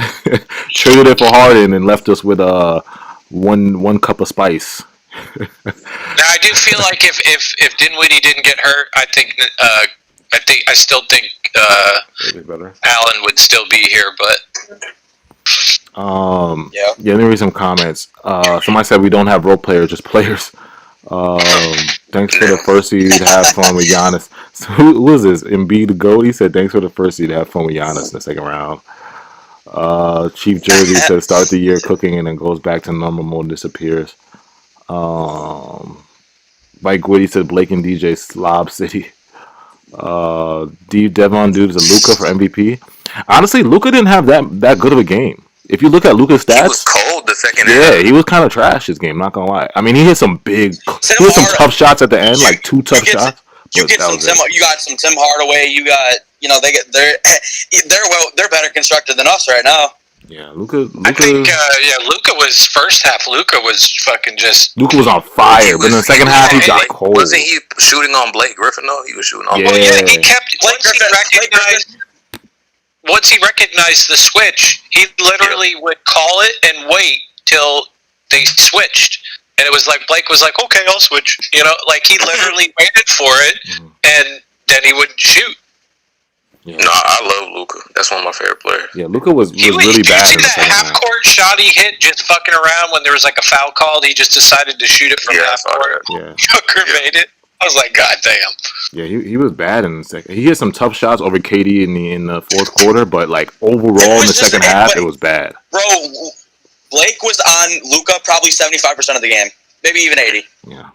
traded it for Harden, and left us with one cup of spice. Now I do feel like if Dinwiddie didn't get hurt, I still think Better. Allen would still be here, but Yeah. Let me read some comments. Somebody said we don't have role players, just players. Thanks for the first seed. Have fun with Giannis. So who is this? Embiid the GOAT? He said thanks for the first seed. Have fun with Giannis in the second round. Chief Jersey said start the year cooking and then goes back to normal mode and disappears. Mike Gwitty said Blake and DJ Slob City. Devon Dude is a Luca for MVP. Honestly, Luca didn't have that good of a game. If you look at Luca's stats, He was cold the second yeah, half. he was kind of trash this game. Not gonna lie. I mean, he hit some Tim tough shots at the end, like two tough you get shots. You but get that some was Tim. it. You got some Tim Hardaway. You got they're better constructed than us right now. Yeah, Luca. I think Luka was first half. Luka was fucking just. Luca was on fire, but in the second half he got cold. Wasn't he shooting on Blake Griffin though? He was shooting on. Yeah. Well, yeah, he kept once he recognized the switch, he literally would call it and wait till they switched. And it was like Blake was like, "Okay, I'll switch." Like he literally waited for it, and then he would shoot. Yeah. No, I love Luka. That's one of my favorite players. Yeah, Luca was really Did bad you in see the that second half half. court shot he hit just fucking around when there was like a foul called? He just decided to shoot it from Yeah, I half saw court. Yeah, Hooker made it. I was like, God damn. yeah, he was bad in the second. He hit some tough shots over KD in the fourth quarter, but like overall in the second half, it was bad. Bro, Blake was on Luka probably 75% of the game, maybe even 80. Yeah,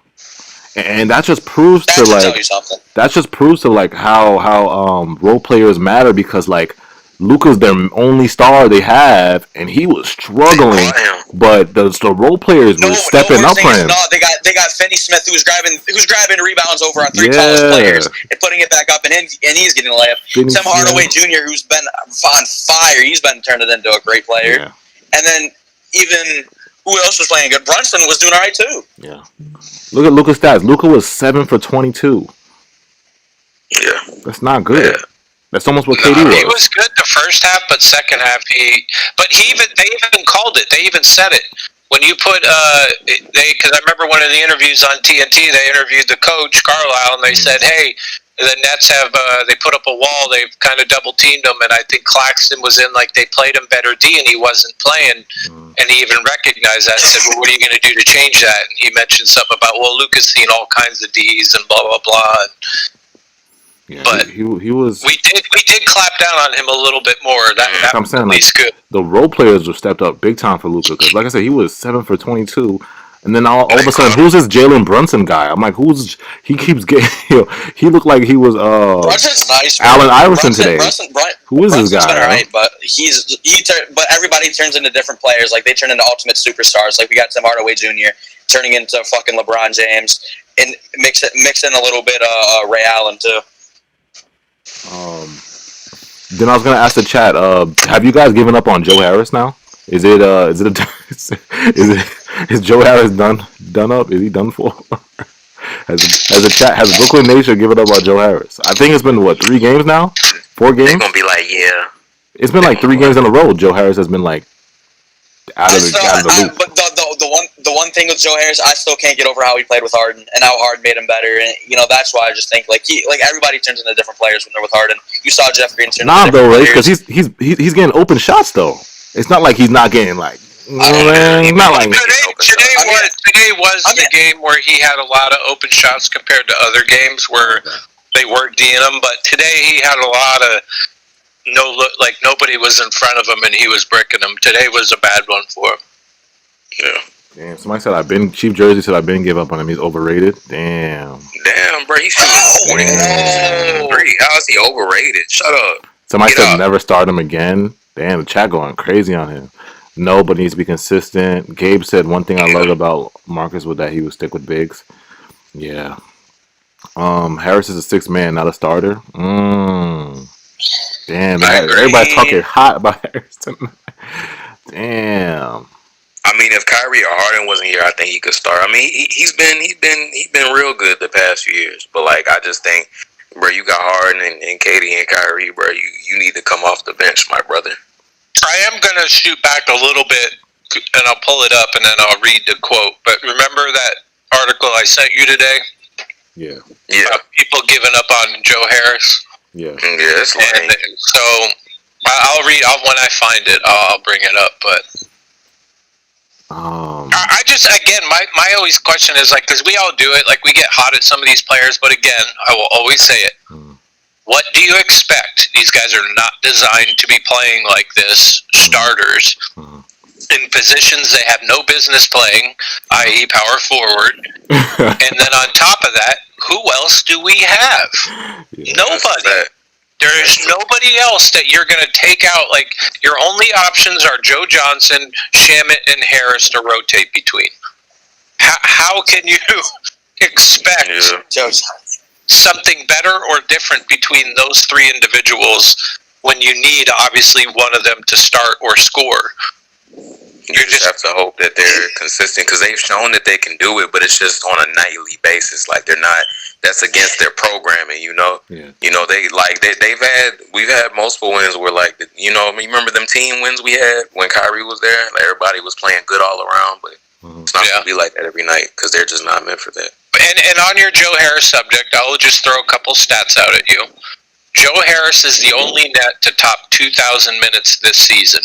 and that just proves That to should tell like you something. that just proves to like how role players matter because like Luca's their only star they have, and he was struggling. But the role players were stepping up for him. No, they got Finney Smith who's grabbing rebounds over on three tallest players and putting it back up, and he's getting a layup. Finney Tim Hardaway Jr., who's been on fire, he's been turned it into a great player. Yeah. And then even who else was playing good? Brunson was doing all right too. Yeah. Look at Luca's stats. Luca was 7 for 22. Yeah. That's not good. Yeah. That's almost what No, KD was. he was good the first half, but second half they even called it. They even said it. When you put because I remember one of the interviews on TNT, they interviewed the coach Carlisle, and they said, "Hey, the Nets have they put up a wall. They've kind of double teamed him, and I think Claxton was in like they played him better D, and he wasn't playing." And he even recognized that. Said, "Well, what are you going to do to change that?" And he mentioned something about, "Well, Luka's seen all kinds of Ds and blah blah blah." Yeah, but he was. We did clap down on him a little bit more. That I'm was saying at like least good. the role players were stepped up big time for Luca because, like I said, he was 7 for 22, and then all of a sudden, who's this Jalen Brunson guy? I'm like, he keeps getting. He looked like he was Brunson's nice. Allen Iverson today. Who is Brunson's this guy? been alright, but but everybody turns into different players. Like they turn into ultimate superstars. Like we got Tim Hardaway Jr. turning into fucking LeBron James, and mix in a little bit of Ray Allen too. Then I was gonna ask the chat. Have you guys given up on Joe Harris now? Is Joe Harris done up? Is he done for? Has Brooklyn Nation given up on Joe Harris? I think it's been 3 games now, 4 games. They're gonna be like, yeah. It's been like 3 games in a row. Joe Harris has been like out of the loop. But the one thing with Joe Harris, I still can't get over how he played with Harden and how Harden made him better. And that's why I just think like everybody turns into different players when they're with Harden. You saw Jeff Green turn into different players. Because he's getting open shots though. It's not like he's not getting like. He's not like. Today was the game where he had a lot of open shots compared to other games where they weren't D'ing him. But today he had a lot of nobody was in front of him and he was bricking them. Today was a bad one for him. Yeah. Damn, somebody said Chief Jersey said I've been give up on him. He's overrated. Damn, bro, he's shooting 40. How is he overrated? Shut up. Somebody said never start him again. Damn, the chat going crazy on him. No, but needs to be consistent. Gabe said one thing I loved about Marcus was that he would stick with bigs. Yeah. Harris is a 6th man, not a starter. Damn, everybody talking hot about Harris tonight. Damn. I mean, if Kyrie or Harden wasn't here, I think he could start. I mean, he's been real good the past few years. But like, I just think, bro, you got Harden and Katie and Kyrie, bro. You need to come off the bench, my brother. I am gonna shoot back a little bit and I'll pull it up and then I'll read the quote. But remember that article I sent you today? Yeah. About people giving up on Joe Harris? Yeah. Yeah, it's lame. And so I'll read when I find it. I'll bring it up. But I just, again, my always question is like, because we all do it, like we get hot at some of these players, but again, I will always say it. What do you expect? These guys are not designed to be playing like this, starters, in positions they have no business playing, i.e. power forward. And then on top of that, who else do we have? Nobody. There is nobody else that you're going to take out. Like, your only options are Joe Johnson, Shamet, and Harris to rotate between. How can you expect something better or different between those three individuals when you need, obviously, one of them to start or score? You just have to hope that they're consistent, because they've shown that they can do it, but it's just on a nightly basis. Like, they're not. That's against their programming, you know. Yeah. You know, we've had multiple wins where, like, you know, you remember them team wins we had when Kyrie was there. Like, everybody was playing good all around, but it's not gonna be like that every night because they're just not meant for that. And on your Joe Harris subject, I'll just throw a couple stats out at you. Joe Harris is the only net to top 2,000 minutes this season.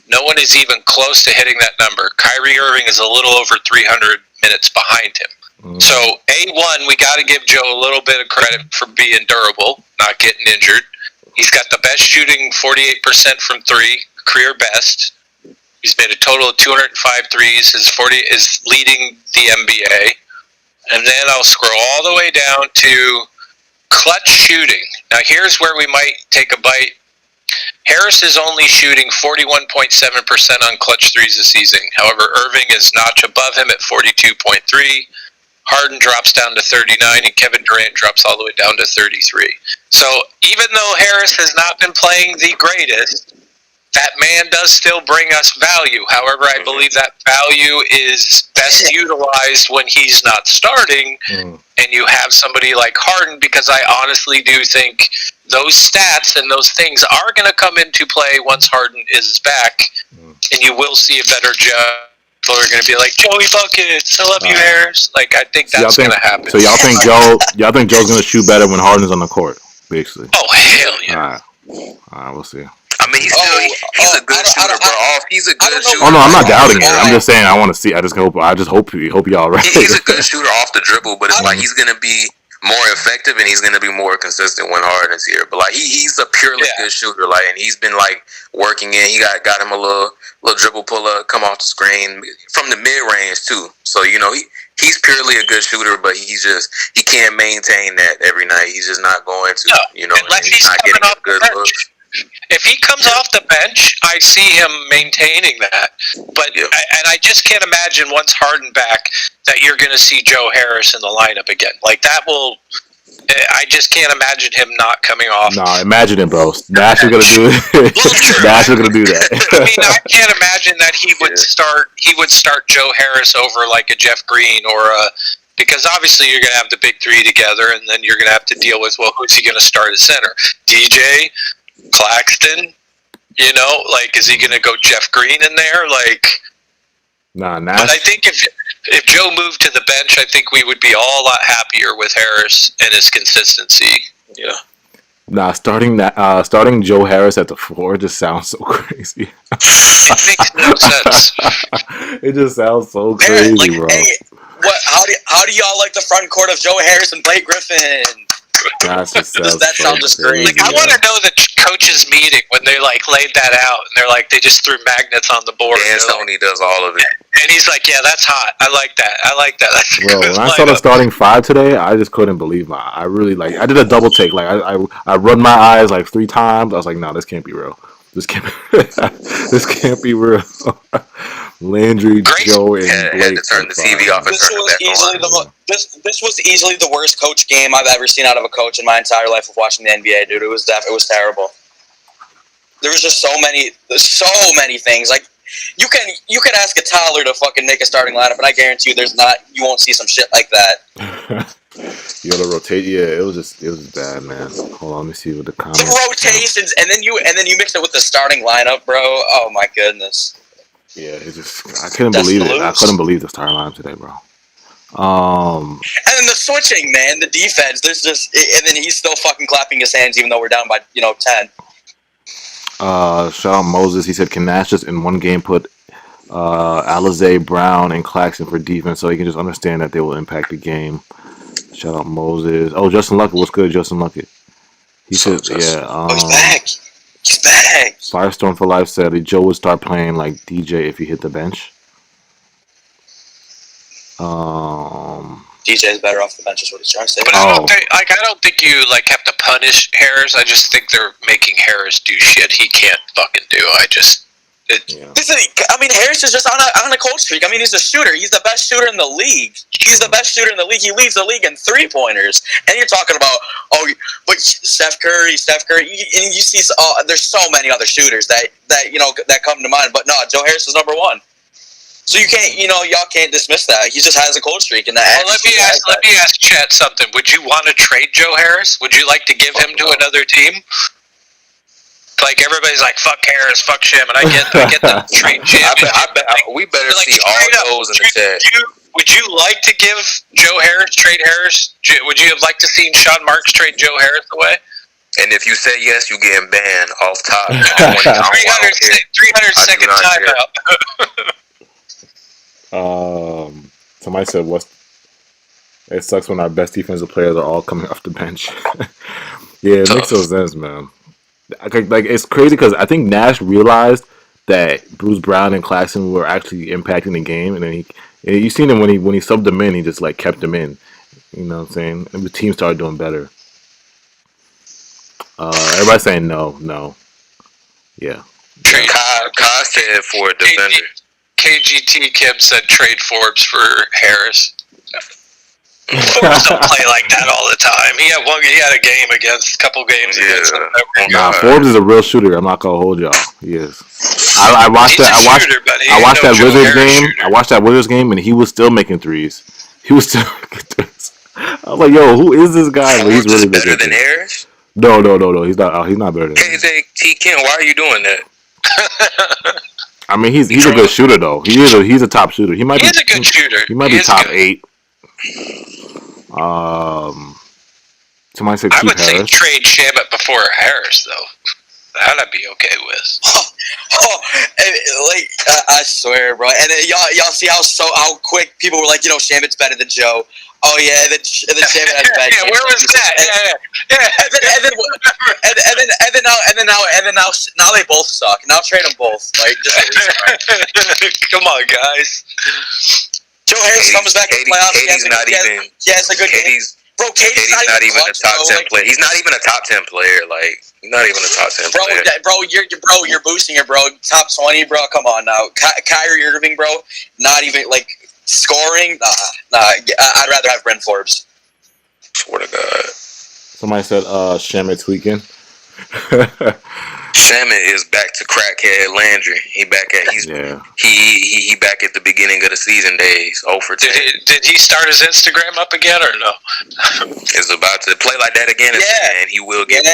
No one is even close to hitting that number. Kyrie Irving is a little over 300 minutes behind him. So, A1, we got to give Joe a little bit of credit for being durable, not getting injured. He's got the best shooting, 48% from three, career best. He's made a total of 205 threes. His 40 is leading the NBA. And then I'll scroll all the way down to clutch shooting. Now, here's where we might take a bite. Harris is only shooting 41.7% on clutch threes this season. However, Irving is notch above him at 42.3. Harden drops down to 39, and Kevin Durant drops all the way down to 33. So even though Harris has not been playing the greatest, that man does still bring us value. However, I believe that value is best utilized when he's not starting, and you have somebody like Harden, because I honestly do think those stats and those things are going to come into play once Harden is back, and you will see a better Joe. People are going to be like, Joey Buckets, I love you, Harris. Like, I think that's going to happen. So y'all think Joe's going to shoot better when Harden's on the court, basically? Oh, hell yeah. All right, we'll see. I mean, he's a good shooter, bro. He's a good shooter. Oh no, I'm not doubting it. I'm just saying I want to see. I just hope y'all right. He's a good shooter off the dribble, but it's like he's gonna be more effective and he's gonna be more consistent when Harden's here. But like he's a purely good shooter, like, and he's been like working in. He got him a little dribble pull up, come off the screen from the mid range too. So you know he's purely a good shooter, but he can't maintain that every night. He's just not going to. You know, unless he's not getting good looks. If he comes off the bench, I see him maintaining that. But and I just can't imagine once Harden back that you're going to see Joe Harris in the lineup again. Like that will. I just can't imagine him not coming off. Nah, imagine it, bro. Nash is going to do it. Nash is going to do that. I mean, I can't imagine that he would start. He would start Joe Harris over like a Jeff Green or a. Because obviously you're going to have the big three together, and then you're going to have to deal with, well, who's he going to start at center? DJ, Claxton, you know, like, is he going to go Jeff Green in there? Like, nah, Nash. But I think if Joe moved to the bench, I think we would be all a lot happier with Harris and his consistency. Yeah. Nah, starting Joe Harris at the 4 just sounds so crazy. It makes no sense. It just sounds so crazy, like, bro. Hey, how do y'all like the front court of Joe Harris and Blake Griffin? That sounds just crazy. Like, I want to know the coaches meeting when they like laid that out, and they're like, they just threw magnets on the board. And Tony does all of it. And he's like, yeah, that's hot. I like that. That's a bro, good when I saw the starting 5 today, I just couldn't believe I really like. I did a double take. Like I run my eyes like 3 times. I was like, no, this can't be real. This can't be real. Landry, Joe, and Blake. Had to turn the TV off and turn it back on. This was easily the worst coach game I've ever seen out of a coach in my entire life of watching the NBA, dude. It was terrible. There was just so many things. Like you can ask a toddler to fucking make a starting lineup, and I guarantee you won't see some shit like that. You gotta rotate. Yeah, it was bad, man. Hold on, let me see what the comments. The rotations, and then you mix it with the starting lineup, bro. Oh my goodness. Yeah, it's just I couldn't Destined believe to it. I lose. couldn't believe the starting line today, bro. And then the switching, man, the defense. There's just, and then he's still fucking clapping his hands even though we're down by 10. Shout out Moses. He said, "Can Nash just in one game put Alizé, Brown, and Claxton for defense so he can just understand that they will impact the game?" Shout out Moses. Oh, Justin Luckett. What's good, Justin Luckett? He So said, "Yeah." Oh, he's back. He's back. Firestorm for Life said Joe would start playing like DJ if he hit the bench. DJ's better off the bench is what he's trying to say. But I don't think you have to punish Harris. I just think they're making Harris do shit he can't fucking do. Harris is just on a cold streak. I mean, he's a shooter. He's the best shooter in the league. He's the best shooter in the league. He leads the league in 3-pointers. And you're talking about, but Steph Curry. And you see, there's so many other shooters that come to mind. But no, Joe Harris is number one. So you can't, y'all can't dismiss that. He just has a cold streak, and that. Well, let me ask Chet something. Would you want to trade Joe Harris? Would you like to give him to another team? Like everybody's like, fuck Harris, fuck Shim, and I get the trade championship. I bet we better see all those in the chat. Would you like to give Joe Harris, trade Harris? Would you have liked to see Sean Marks trade Joe Harris away? And if you say yes, you getting banned off top. 300-second timeout. Somebody said, it sucks when our best defensive players are all coming off the bench. Yeah, it makes no sense, man. Like, it's crazy because I think Nash realized that Bruce Brown and Claxton were actually impacting the game, and then you seen him when he subbed them in, he just kept them in. You know what I'm saying? And the team started doing better. Everybody's saying no. Yeah. Kai said for a defender. KGT Kim said trade Forbes for Harris. Forbes don't play like that all the time. He had a game against, couple games against them. Nah, Forbes is a real shooter. I'm not gonna hold y'all. He is. I watched that Wizards game. Shooter. I watched that Wizards game, and he was still making threes. I was like, yo, who is this guy? But he's really better than Harris. No. He's not. He's not better than KZT Kim. Why are you doing that? I mean, he's a good shooter though. He's a top shooter. He might be a good shooter. He might be top 8. Somebody said I would Harris. say trade Shamet before Harris though. That I'd be okay with. I swear, bro. And y'all see how quick people were like, Shamet's better than Joe. Oh yeah, and then Shamet has bad. Yeah, where was that? And then now they both suck. Now trade them both. Come on, guys. Joe Harris comes back in the playoffs. He has a good game. Bro, KD's not even a top 10 player. He's not even a top 10 player. He's not even a top 10 player. You're boosting it, bro. Top 20, bro. Come on now. Kyrie Irving, bro. Not even scoring. Nah. I'd rather have Brent Forbes. Swear to God. Somebody said Shamet tweaking. Shamet is back to crackhead Landry. He back at he back at the beginning of the season days. 0 for 10. Did he start his Instagram up again or no? Is about to play like that again, and he will get.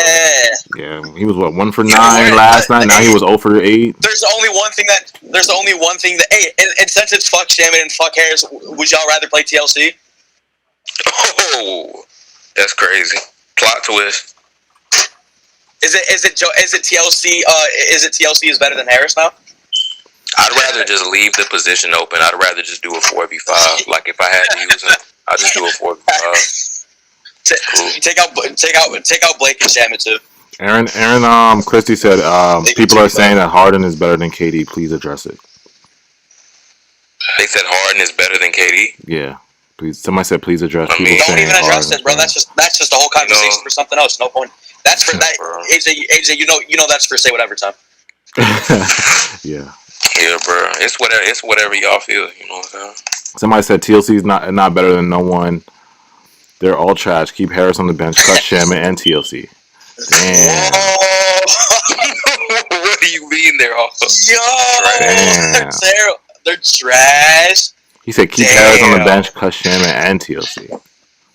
Yeah, he was 1 for 9 last night. Now he was 0 for 8. There's only one thing that. Hey, and since it's fuck Shamet and fuck Harris, would y'all rather play TLC? Oh, that's crazy. Plot twist. Is it TLC? Is it TLC is better than Harris now? I'd rather just leave the position open. I'd rather just do a 4v5. If I had to use him, I'd just do a 4v5. Cool. Take out Blake and Shamet too. Aaron Christie said people are saying that Harden is better than KD. Please address it. They said Harden is better than KD. Yeah. Please. Somebody said please address. Don't even address it, bro. That's just a whole conversation for something else. No point. That's for that. AJ, you know that's for say whatever time. Yeah. Yeah, bro. It's whatever y'all feel. You know what I'm saying? Somebody said TLC is not better than no one. They're all trash. Keep Harris on the bench. Cut Shamet and TLC. Damn. What do you mean they're all? Yo, they're trash. He said keep Harris on the bench. Cut Shamet and TLC.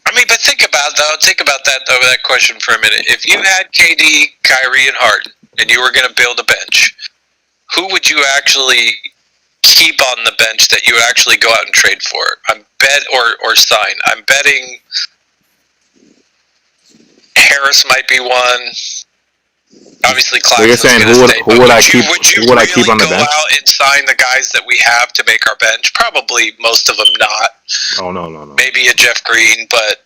I mean, but think about that question for a minute. If you had KD, Kyrie, and Harden, and you were going to build a bench, who would you actually keep on the bench that you would actually go out and trade for? Or sign. I'm betting Harris might be one. Obviously, So you're saying who would I keep on the bench? Go out and sign the guys that we have to make our bench? Probably most of them not. Oh no. Maybe a Jeff Green, but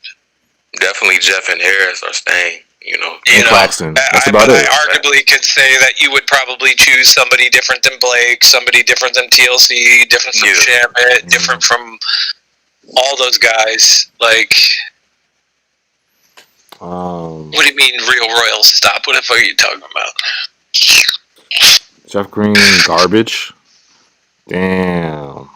definitely Jeff and Harris are staying. And Claxton. That's about it. I arguably could say that you would probably choose somebody different than Blake, somebody different than TLC, different from Shamit, different from all those guys. Like, what do you mean, real Royals? Stop. What the fuck are you talking about? Jeff Green, garbage. Damn.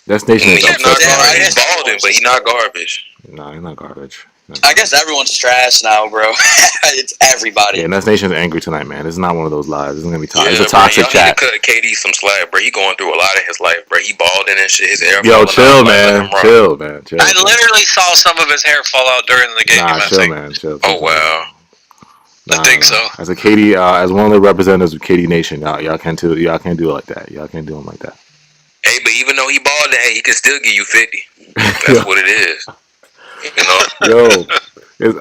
That station is upset. He's balding, but he's not garbage. No, he's not garbage. I guess everyone's trash now, bro. It's everybody. Yeah, Nets Nation's angry tonight, man. This is not one of those lives. This is gonna be toxic. Yeah, it's a toxic chat. Cut KD some slack, bro. He going through a lot in his life, bro. He balding and shit. His hair. Yo, chill, man. Chill. I literally saw some of his hair fall out during the game. Nah, chill, man. Chill. Oh wow. I think so. As a KD, as one of the representatives of KD Nation, y'all can't do it like that. Y'all can't do him like that. Hey, but even though he balding, hey, he can still give you 50. That's what it is. Yo,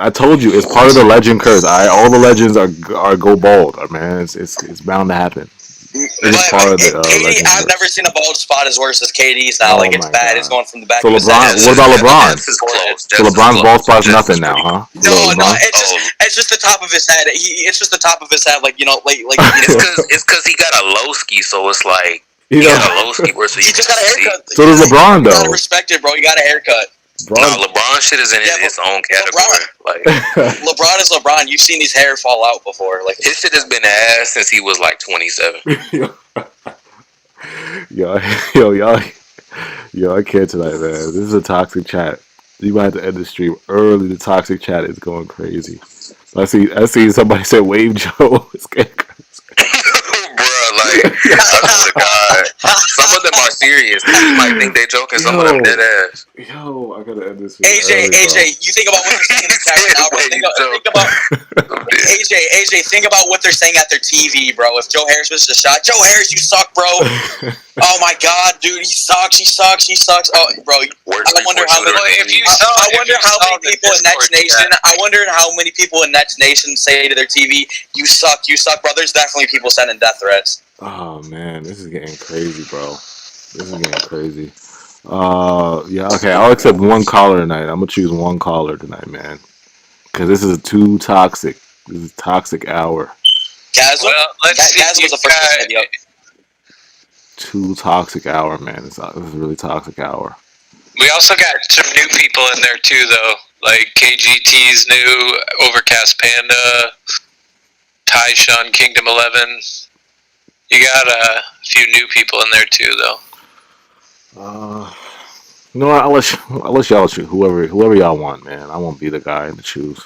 I told you, it's part of the legend curse. All the legends are go bald, man. It's bound to happen. It's part of the KD, I've never seen a bald spot as worse as KD's now. Like, it's bad. God. It's going from the back. So LeBron, what about LeBron? So LeBron's bald spot's nothing now, huh? No, it's just the top of his head. It's just the top of his head, like it's because he got a low ski, so it's like he got a low ski where so he just got a haircut. So does LeBron though. You gotta respect it, bro. You got a haircut. No, LeBron shit is in his own category. Like LeBron is LeBron. You've seen his hair fall out before. Like his shit has been ass since he was like 27. Yo, I can't tonight, man. This is a toxic chat. You might have to end the stream early. The toxic chat is going crazy. I see somebody said Wave Joe. It's getting crazy. Like, I swear to God. Some of them are serious. You might think they joking. Some of them dead ass. Yo, I gotta end this. AJ, you think about what they're saying in the chat right now, bro. Think about AJ. Think about what they're saying at their TV, bro. If Joe Harris misses a shot, Joe Harris, you suck, bro. Oh my God, dude, he sucks. Oh, bro. I wonder how many people in Nets Nation. I wonder how many people in Nets Nation say to their TV, "You suck, bro." There's definitely people sending death threats. Oh man, this is getting crazy, bro. Yeah, okay, I'll accept one caller tonight. I'm gonna choose one caller tonight, man. Because this is too toxic. This is toxic hour. Gaz, let's see. Gaz was the first to hit you up. Too toxic hour, man. This is a really toxic hour. We also got some new people in there too, though. Like KGT's new, Overcast Panda, Tyshawn Kingdom 11. You got a few new people in there too, though. You know what? I'll let y'all choose whoever y'all want, man. I won't be the guy to choose.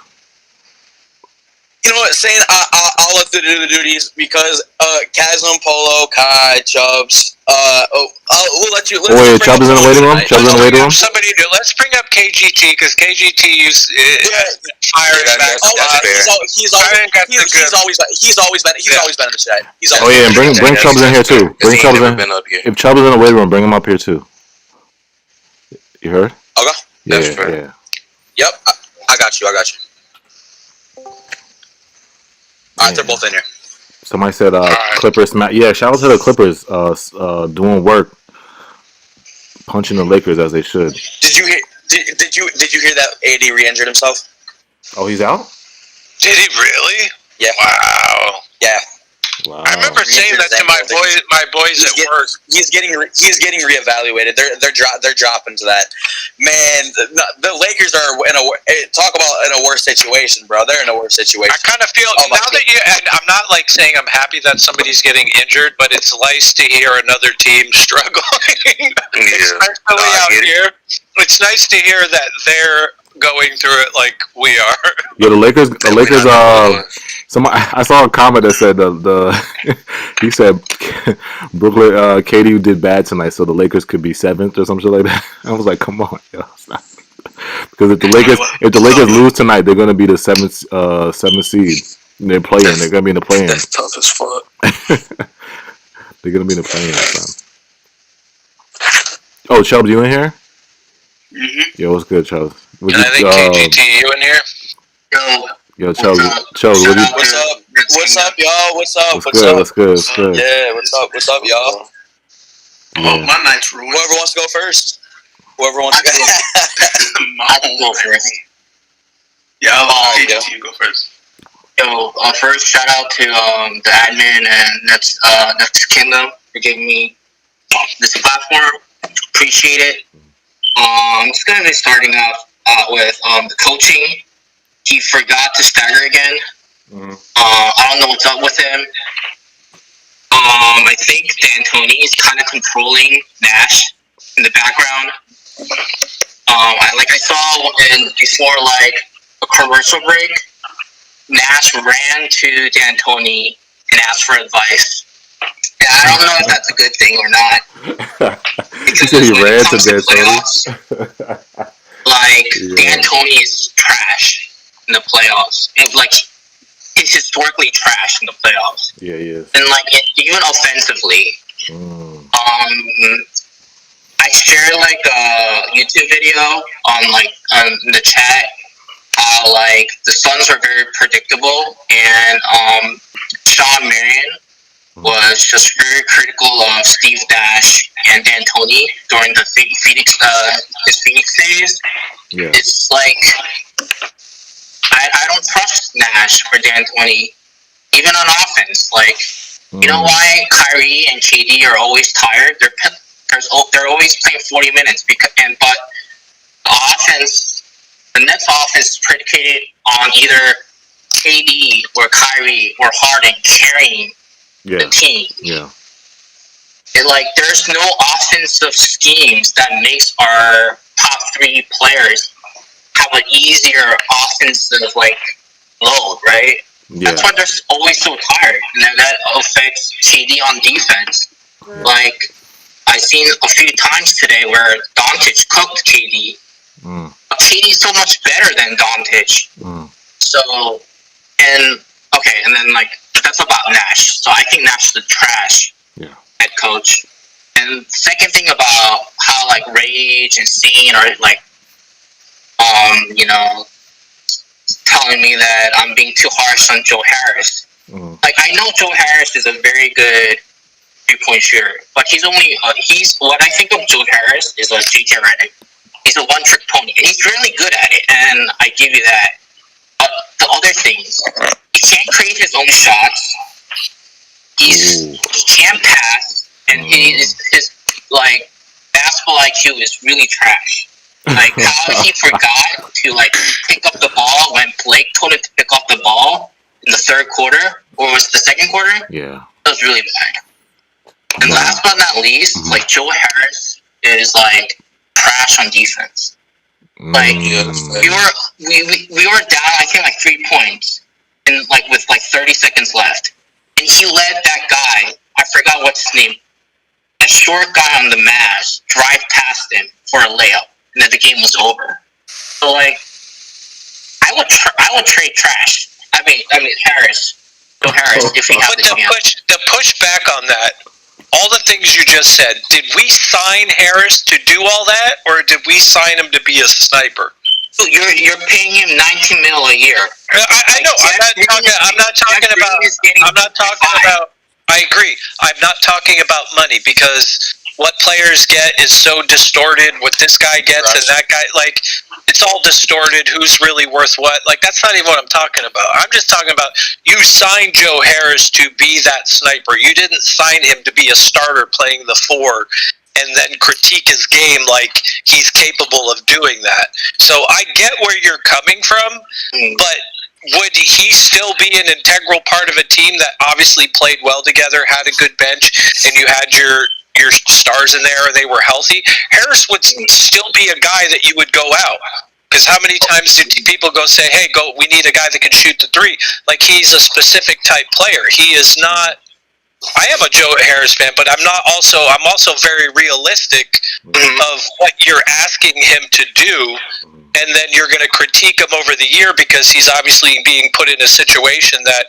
You know what? Saying I'll let them do the duties because Chasm, Polo, Kai, Chubbs. We'll let you. Chubbs in the waiting room. Somebody new. Let's bring up KGT because KGT is firing back. He's always been in the chat. And bring Chubbs in here too. Bring Chubbs in. If Chubbs is in the waiting room, bring him up here too. You heard? Okay. Yeah. Yep. I got you. Alright, they're both in here. Somebody said Clippers. Yeah, shout out to the Clippers doing work, punching the Lakers as they should. Did you hear that AD re-injured himself? Oh, he's out? Did he really? Yeah. Wow. Yeah. Wow. I remember saying that to my boys at work. He's getting reevaluated. They're dropping to that. Man, the Lakers are talk about in a worse situation, bro. They're in a worse situation. I kind of feel and I'm not like saying I'm happy that somebody's getting injured, but it's nice to hear another team struggling. Especially out here. It's nice to hear that they're going through it like we are. Yeah, the Lakers. I saw a comment that said he said Brooklyn KD did bad tonight, so the Lakers could be 7th or something like that. I was like, come on, yo, stop. Because if the Lakers lose tonight, they're gonna be the 7th seed. They're playing. They're gonna be in the play-in. That's tough as fuck. They're gonna be in the play-in. Oh, Chubbs, you in here? Mm-hmm. Yo, what's good, Chubbs? And I think KGT, you in here? Yo, Chubbs, Chubbs, What's up? What's up, y'all? What's up? What's good? up? What's good? What's good? Yeah, what's up? What's up, y'all? Oh, my night's ruined. Whoever wants to go first. Whoever wants to go. I can go first. Yeah, I'll let you go first. Yo, first shout out to the admin and Nets Kingdom for giving me this platform. Appreciate it. I'm just gonna be starting off with the coaching. He forgot to stagger again. I don't know what's up with him. I think D'Antoni is kind of controlling Nash in the background. I saw before a commercial break, Nash ran to D'Antoni and asked for advice. And I don't know if that's a good thing or not. You said he ran to D'Antoni? D'Antoni is trash in the playoffs. He's historically trash in the playoffs. Yeah, he is. And even offensively. I shared a YouTube video on the chat how the Suns are very predictable, and Sean Marion was just very critical of Steve Nash and D'Antoni during the Phoenix days. Yeah. It's I don't trust Nash or D'Antoni, even on offense. You know why Kyrie and KD are always tired? They're always playing 40 minutes but the offense, the Nets offense is predicated on either KD or Kyrie or Harden carrying the team. Yeah. There's no offensive schemes that makes our top three players have an easier offensive load, right? Yeah. That's why they're always so tired, and then that affects KD on defense. I've seen a few times today where Doncic cooked KD. KD's so much better than Doncic. So, and then that's about Nash. So I think Nash is a trash head coach. And second thing about how Rage and Scene are telling me that I'm being too harsh on Joe Harris. I know Joe Harris is a very good 3-point shooter, but he's what I think of Joe Harris is like JJ Redick. He's a one-trick pony, and he's really good at it, and I give you that. But the other things, he can't create his own shots. He can't pass, and his basketball IQ is really trash. How he forgot to pick up the ball when Blake told him to pick up the ball in the third quarter, or was it the second quarter? Yeah, that was really bad. And last but not least, Joe Harris is trash on defense. We were down, I think 3 points, and with 30 seconds left, and he let that guy, I forgot what's his name, a short guy on the Mavs, drive past him for a layup, and then the game was over. So I would trade trash. I mean Harris, Joe Harris, if he had the chance. The pushback on that. All the things you just said, did we sign Harris to do all that, or did we sign him to be a sniper? So you're paying him $19 million a year. I know. I'm not talking about. I agree. I'm not talking about money, because what players get is so distorted. What this guy gets and that guy, it's all distorted. Who's really worth what? That's not even what I'm talking about. I'm just talking about you signed Joe Harris to be that sniper. You didn't sign him to be a starter playing the 4 and then critique his game like he's capable of doing that. So I get where you're coming from, but would he still be an integral part of a team that obviously played well together, had a good bench, and you had your stars in there and they were healthy? Harris would still be a guy that you would go out. Because how many times do people go say, hey, we need a guy that can shoot the 3? He's a specific type player. He is not. I am a Joe Harris fan, but I'm also very realistic of what you're asking him to do, and then you're going to critique him over the year because he's obviously being put in a situation that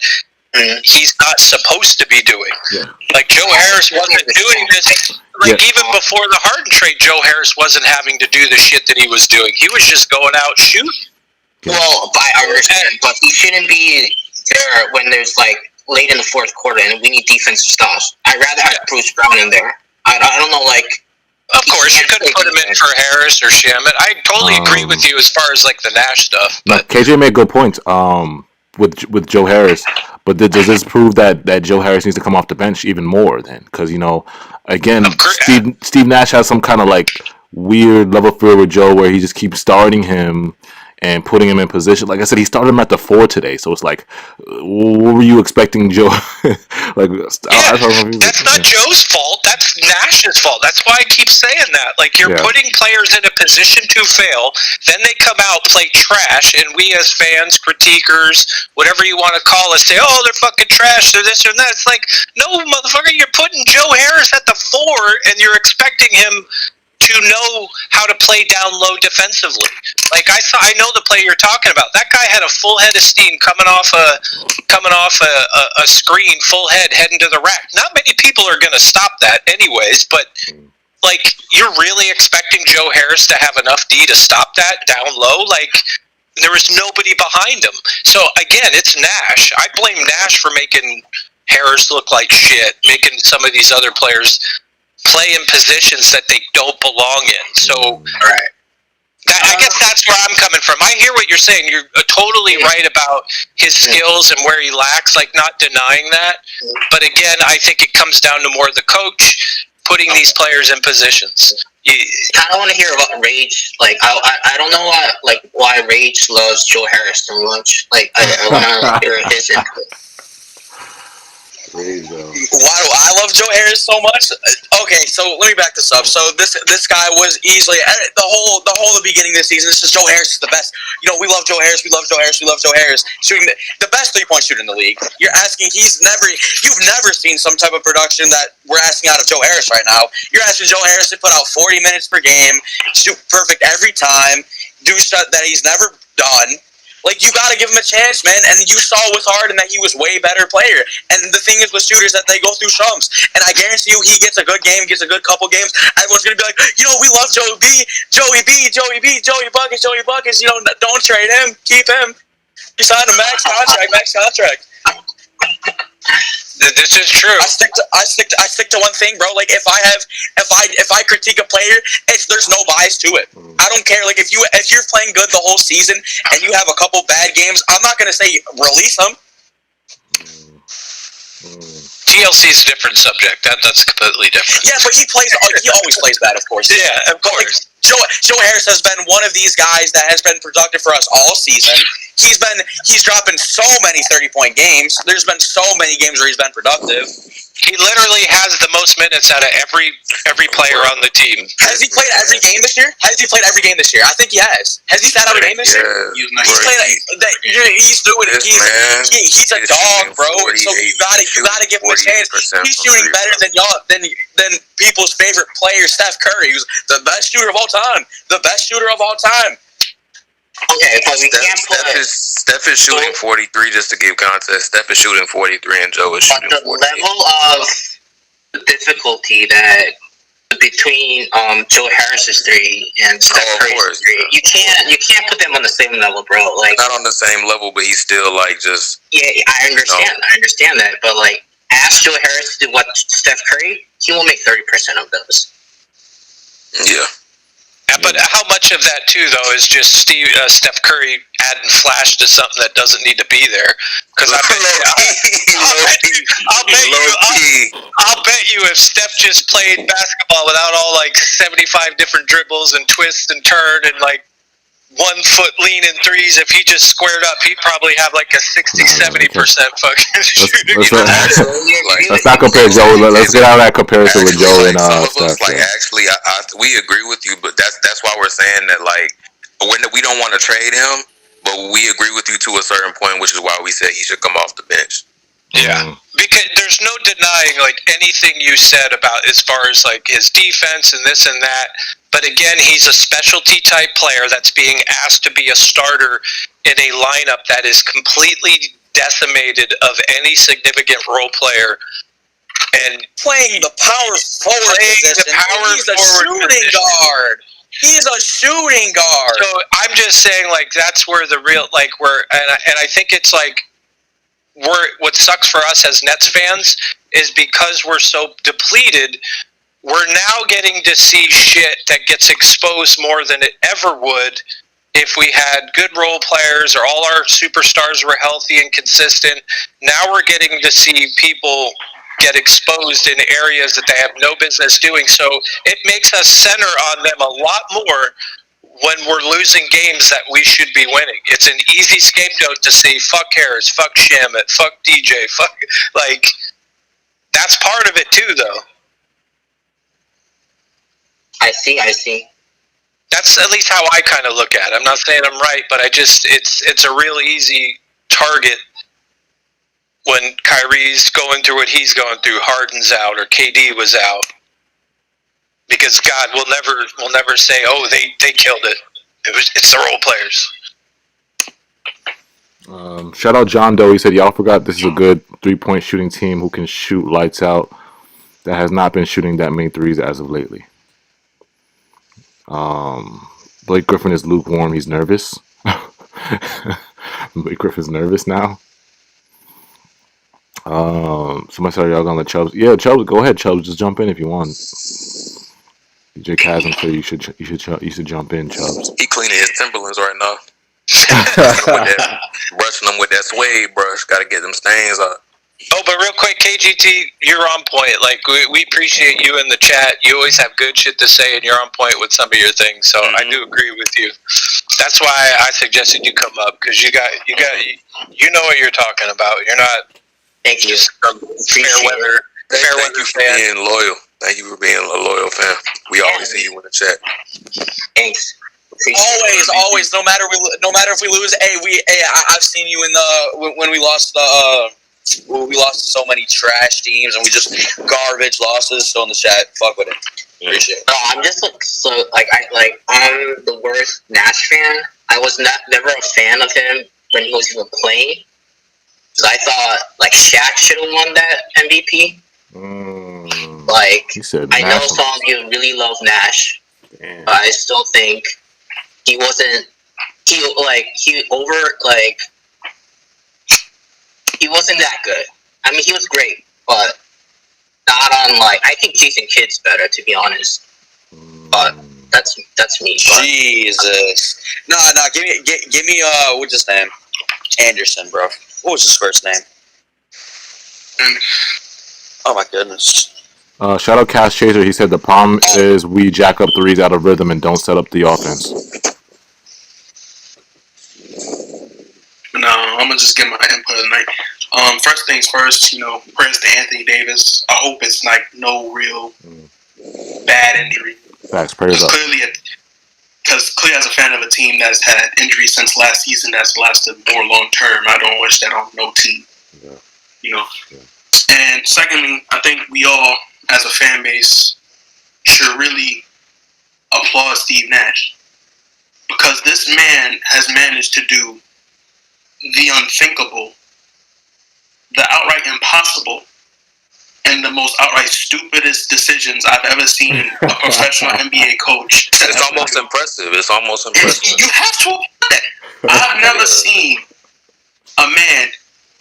he's not supposed to be doing. Yeah. Like Joe Harris wasn't doing this. Like even before the Harden trade, Joe Harris wasn't having to do the shit that he was doing. He was just going out shooting. Well, I understand, but he shouldn't be there when there's like late in the fourth quarter and we need defensive stops. I'd rather have Bruce Brown in there. I don't know, like. Of course, you couldn't put him in for Harris or Shamet. I totally agree with you as far as like the Nash stuff. But KJ made a good point. With Joe Harris, but does this prove that Joe Harris needs to come off the bench even more then? Because again, Steve Nash has some kind of like weird level field with Joe where he just keeps starting him and putting him in position. Like I said, he started him at the 4 today, so it's like, what were you expecting, Joe? That's not Joe's fault. That's Nash's fault. That's why I keep saying that. Like you're putting players in a position to fail, then they come out, play trash, and we as fans, critiquers, whatever you want to call us, say, "Oh, they're fucking trash. They're this or that." It's like, no, motherfucker, you're putting Joe Harris at the 4, and you're expecting him to know how to play down low defensively. Like I know the play you're talking about. That guy had a full head of steam coming off a screen, full head heading to the rack. Not many people are going to stop that, anyways. But like, you're really expecting Joe Harris to have enough D to stop that down low? Like, there was nobody behind him. So again, it's Nash. I blame Nash for making Harris look like shit, making some of these other players play in positions that they don't belong in. So, I guess that's where I'm coming from. I hear what you're saying. You're totally right about his skills and where he lacks, like not denying that. But again, I think it comes down to more the coach putting these players in positions. I don't want to hear about Rage. Like I don't know why Rage loves Joe Harris so much. Like I want to hear his input. Why do I love Joe Harris so much? Okay, so let me back this up. So this guy was easily the whole beginning of the season. This is Joe Harris is the best. We love Joe Harris. We love Joe Harris. We love Joe Harris. Shooting the best 3-point shooter in the league. You're asking. You've never seen some type of production that we're asking out of Joe Harris right now. You're asking Joe Harris to put out 40 minutes per game, shoot perfect every time, do shot that he's never done. Like, you got to give him a chance, man. And you saw with Harden that he was way better player. And the thing is with shooters that they go through slumps. And I guarantee you he gets a good game, gets a good couple games. Everyone's going to be like, we love Joey B, Joey Buckets. Don't trade him. Keep him. You signed a max contract. This is true. I stick to one thing, bro. Like if I critique a player, there's no bias to it. I don't care. Like if you're playing good the whole season and you have a couple bad games, I'm not gonna say release them. TLC is a different subject. That's completely different. Yeah, but he always plays bad, of course. Yeah, of course. Joe Harris has been one of these guys that has been productive for us all season. He's dropping so many 30-point games. There's been so many games where he's been productive. He literally has the most minutes out of every player on the team. Has he played every game this year? I think he has. Has he sat out a game this year? He's doing it. He's a dog, bro. So you gotta give him a chance. He's shooting better than y'all than people's favorite player, Steph Curry, who's the best shooter of all time. Okay, but we can't put Steph is shooting 43 just to give context. Steph is shooting 43 and Joe is shooting 48. The level of difficulty that between Joe Harris's 3 and Steph Curry's 3, you can't put them on the same level, bro. Like not on the same level, but he's still like just. Yeah, I understand. I understand that, but like ask Joe Harris to do what Steph Curry, he will make 30% of those. Yeah. But how much of that too, though, is just Steph Curry adding flash to something that doesn't need to be there? Because I'll bet you, if Steph just played basketball without all like 75 different dribbles and twists and turn and like 1 foot lean in threes, if he just squared up, he'd probably have like a 60-70% fucking shooting. Let's not compare Joe. Let's get out of that comparison with Joe and Steph. Actually, we agree with you, but that's why we're saying that like we don't want to trade him, but we agree with you to a certain point, which is why we said he should come off the bench. Yeah, because there's no denying like anything you said about as far as like his defense and this and that. But again, he's a specialty type player that's being asked to be a starter in a lineup that is completely decimated of any significant role player. And playing the power forward position. He's a shooting guard. He's a shooting guard. So I'm just saying, like, that's where the real, like, and I think it's like, what sucks for us as Nets fans is because we're so depleted, we're now getting to see shit that gets exposed more than it ever would if we had good role players or all our superstars were healthy and consistent. Now we're getting to see people get exposed in areas that they have no business doing. So it makes us center on them a lot more when we're losing games that we should be winning. It's an easy scapegoat to say, fuck Harris, fuck Shamet, fuck DJ, fuck, like, that's part of it too, though. I see. That's at least how I kind of look at it. I'm not saying I'm right, but it's a real easy target when Kyrie's going through what he's going through, Harden's out or KD was out. Because God will never say, oh, they killed it. It's the role players. Shout out John Doe. He said, y'all forgot this is a good 3-point shooting team who can shoot lights out that has not been shooting that many threes as of lately. Blake Griffin is lukewarm. He's nervous. Blake Griffin's nervous now. Somebody said, y'all gonna let Chubbs? Yeah, Chubbs, go ahead, Chubbs. Just jump in if you want. DJ Chasm said you should jump in, Chubbs. He cleaning his Timberlands right now. Brushing them with that suede brush. Got to get them stains out. Oh, but real quick, KGT, you're on point. Like, we appreciate you in the chat. You always have good shit to say, and you're on point with some of your things. So I do agree with you. That's why I suggested you come up, because you know what you're talking about. You're not Thank you. just a fair weather fan. Being loyal. Thank you for being a loyal fan. We always see you in the chat. Thanks. Always. No matter if we lose. I've seen you in the when we lost so many trash teams and we just garbage losses. So in the chat, fuck with it. Appreciate it. I'm just I'm the worst Nash fan. I was never a fan of him when he was even playing. Because I thought Shaq should have won that MVP. I know some of you really love Nash, but I still think he wasn't. He wasn't that good. I mean, he was great, but not on I think Jason Kidd's better, to be honest. But that's me. Jesus. No. Give me. What's his name? Anderson, bro. What was his first name? Oh my goodness. Shout out Cash Chaser. He said the problem is we jack up threes out of rhythm and don't set up the offense. No, I'm gonna just get my input tonight. First things first, prayers to Anthony Davis. I hope it's no real bad injury. Facts, prayers up. Because clearly, as a fan of a team that's had injuries since last season that's lasted more long term, I don't wish that on no team. Yeah. Yeah. And secondly, I think we all, as a fan base, should really applaud Steve Nash, because this man has managed to do the unthinkable, the outright impossible, and the most outright stupidest decisions I've ever seen a professional NBA coach. It's almost impressive. You have to applaud that. I've never seen a man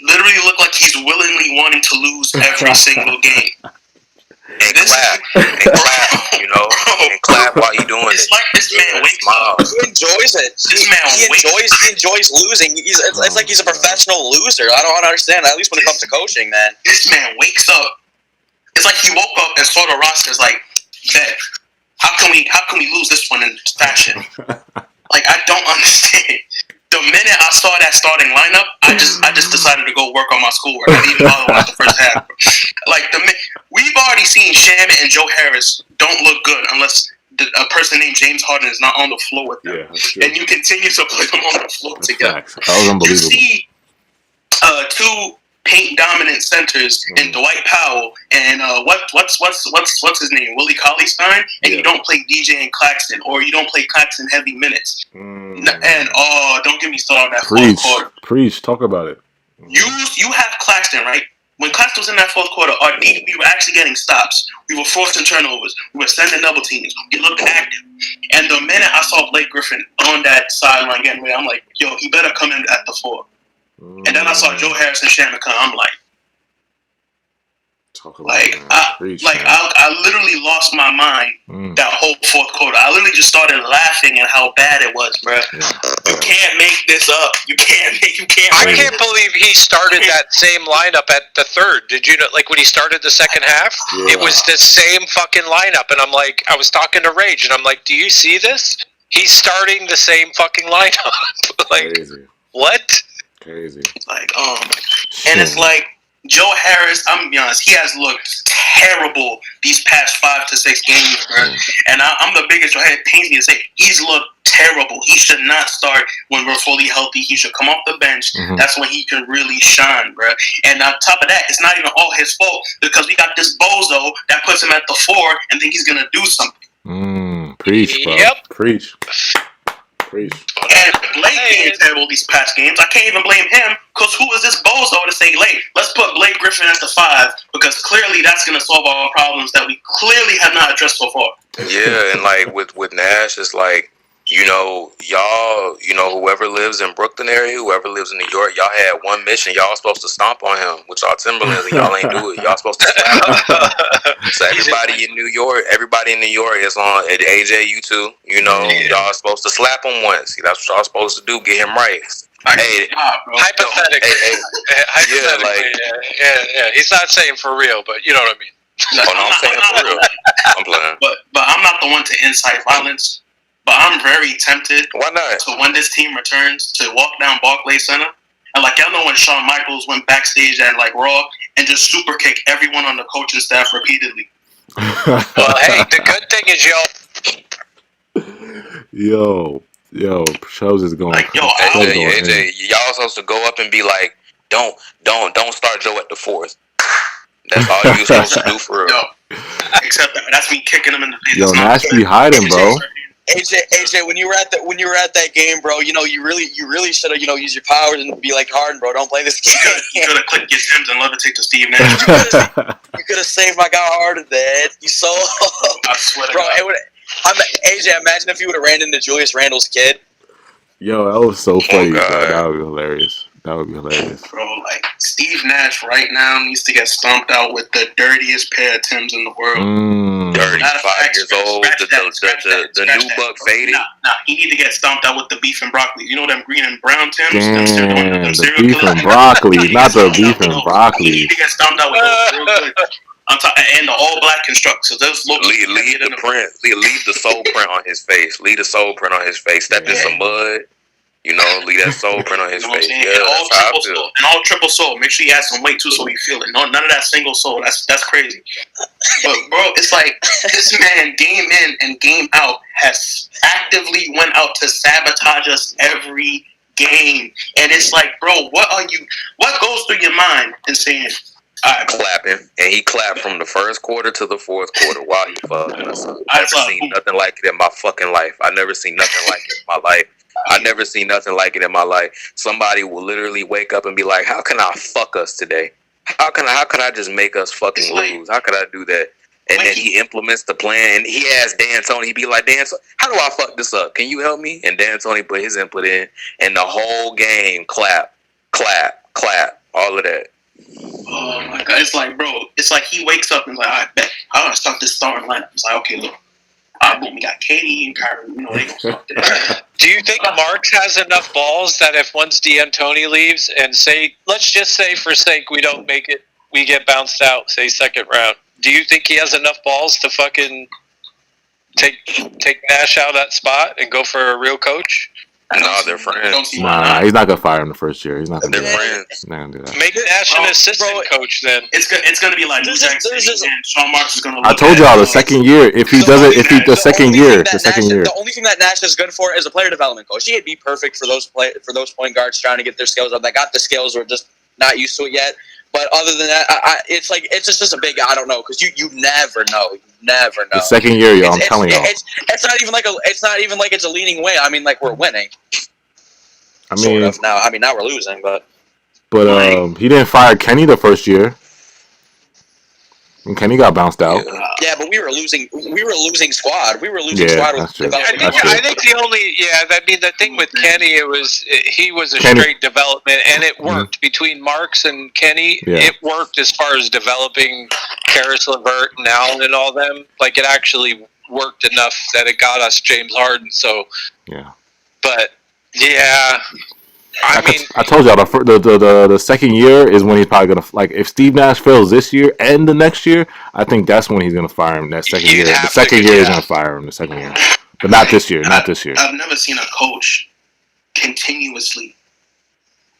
literally look like he's willingly wanting to lose every single game. And clap, and clap while you doing it's it. It's like this man wakes up. He enjoys it. He enjoys losing. It's like he's a professional loser. I don't understand. At least when it comes to coaching, man. This man wakes up. It's like he woke up and saw the rosters bet. How can we lose this one in fashion? I don't understand. The minute I saw that starting lineup, I just decided to go work on my schoolwork. I didn't even bother watch the first half. We've already seen Shamet and Joe Harris don't look good unless a person named James Harden is not on the floor with them. Yeah, and you continue to put them on the floor together. Facts. That was unbelievable. You see two paint dominant centers in Dwight Powell and what's his name, Willie Cauley-Stein, and you don't play DJ and Claxton, or you don't play Claxton heavy minutes. And don't get me started on that fourth quarter. Preach, talk about it. You have Claxton, right? When Claxton was in that fourth quarter, our deep, we were actually getting stops. We were forcing turnovers. We were sending double teams. We looked active. And the minute I saw Blake Griffin on that sideline getting ready, I'm like, yo, he better come in at the 4. And then I saw Joe Harris and Shannon come. I'm like, I literally lost my mind that whole fourth quarter. I literally just started laughing at how bad it was, bro. You can't make this up. You can't. I can't believe he started that same lineup at the third. Did you know? Like when he started the second half, it was the same fucking lineup, and I'm like, I was talking to Rage, and I'm like, do you see this? He's starting the same fucking lineup. Like, crazy. What? Crazy. Like, and it's like. Joe Harris, I'm gonna be honest, he has looked terrible these past 5 to 6 games, bro. And I'm the biggest Joe Harris. It pains me to say he's looked terrible. He should not start when we're fully healthy. He should come off the bench. That's when he can really shine, bro. And on top of that, it's not even all his fault because we got this bozo that puts him at the 4 and think he's gonna do something. Preach, bro. Yep. Preach. And Blake being terrible these past games, I can't even blame him because who is this bozo to say, let's put Blake Griffin at the 5 because clearly that's going to solve our problems that we clearly have not addressed so far. Yeah, and like with Nash, it's like, y'all, whoever lives in Brooklyn area, whoever lives in New York, y'all had one mission. Y'all supposed to stomp on him with y'all Timberlands, and y'all ain't do it. Y'all supposed to slap him. So everybody in New York is on at AJ, you too. Y'all supposed to slap him once. That's what y'all supposed to do. Get him right. Hypothetically, yeah. He's not saying for real, but you know what I mean. I'm saying for real. I'm playing. But I'm not the one to incite violence. But I'm very tempted to when this team returns to walk down Barclays Center. And like y'all know when Shawn Michaels went backstage at like Raw and just super kick everyone on the coaching staff repeatedly. Well, hey, the good thing is Yo, Shows is going. Like, AJ, y'all supposed to go up and be like, don't start Joe at the 4th. That's all you supposed to do for real. Yo, except that's me kicking him in the face. Yo, Nash be hiding, bro. AJ, when you were at that game, bro, you really should have, used your powers and be like, Harden, bro, don't play this game. You could have clicked your Sims and levitate to Steve Nash. You could have saved my guy Harden, man. You so, I swear to God. AJ, imagine if you would have ran into Julius Randle's kid. Yo, that was so funny, bro. That would be hilarious. Bro, like, Steve Nash right now needs to get stomped out with the dirtiest pair of Timbs in the world. 35 years old, the new buck faded. Nah, he need to get stomped out with the beef and broccoli. You know them green and brown Timbs? Damn, the beef and broccoli, not the beef and broccoli. He need to get stomped out with those real good. And the all black construct. So those look. Leave the print. Leave the soul print on his face. Step in some mud. Leave that soul print on his face. Yeah, that's how I feel. And all triple soul. Make sure you add some weight too, so we feel it. No, none of that single soul. That's crazy. But bro, it's like this man, game in and game out, has actively went out to sabotage us every game. And it's like, bro, what goes through your mind in saying? Clapping, and he clapped from the first quarter to the fourth quarter while he fucking us up. I've never seen nothing like it in my fucking life. I never seen nothing like it in my life. I never seen nothing like it in my life. Somebody will literally wake up and be like, "How can I fuck us today? How can I just make us fucking lose? How could I do that?" And then he implements the plan, and he asks D'Antoni. He be like, "Dan, how do I fuck this up? Can you help me?" And D'Antoni put his input in, and the whole game clap, all of that. Oh my God! It's like, bro, he wakes up and is like, "I bet I gotta start this starting lineup." It's like, okay, look, boom, we got Katie and Kyrie. They gonna start this. Do you think Marks has enough balls that if once D'Antoni leaves and let's just say for sake we don't make it, we get bounced out, say second round. Do you think he has enough balls to fucking take Nash out of that spot and go for a real coach? No, they're friends. Nah, he's not gonna fire him the first year. He's not gonna. They're friends. He's not gonna do that. Make Nash an assistant coach then. It's gonna be like and Sean Marks is gonna. I told y'all the second year. If he does it, the second year. The only thing that Nash is good for is a player development coach. He'd be perfect for those point guards trying to get their skills up. That got the skills, or just not used to it yet. But other than that, it's just a big I don't know because you never know. The second year, y'all. I'm telling y'all. It's not even like it's a leaning way. I mean, like we're winning. I mean, sort of now. I mean, now we're losing, but But he didn't fire Kenny the first year. And Kenny got bounced out. Yeah, but we were losing squad. We were losing Yeah, squad. that's true. I think the only the thing with Kenny he was a Kenny. straight development, and it worked between Marks and Kenny. Yeah. It worked as far as developing Karis LeVert and Allen and all them. Like it actually worked enough that it got us James Harden. So Yeah. but yeah. I mean, I told y'all the second year is when he's probably gonna like if Steve Nash fails this year and the next year, I think that's when he's gonna fire him. That second year, the second year he's gonna fire him. The second year, but not this year. Not this year. I've never seen a coach continuously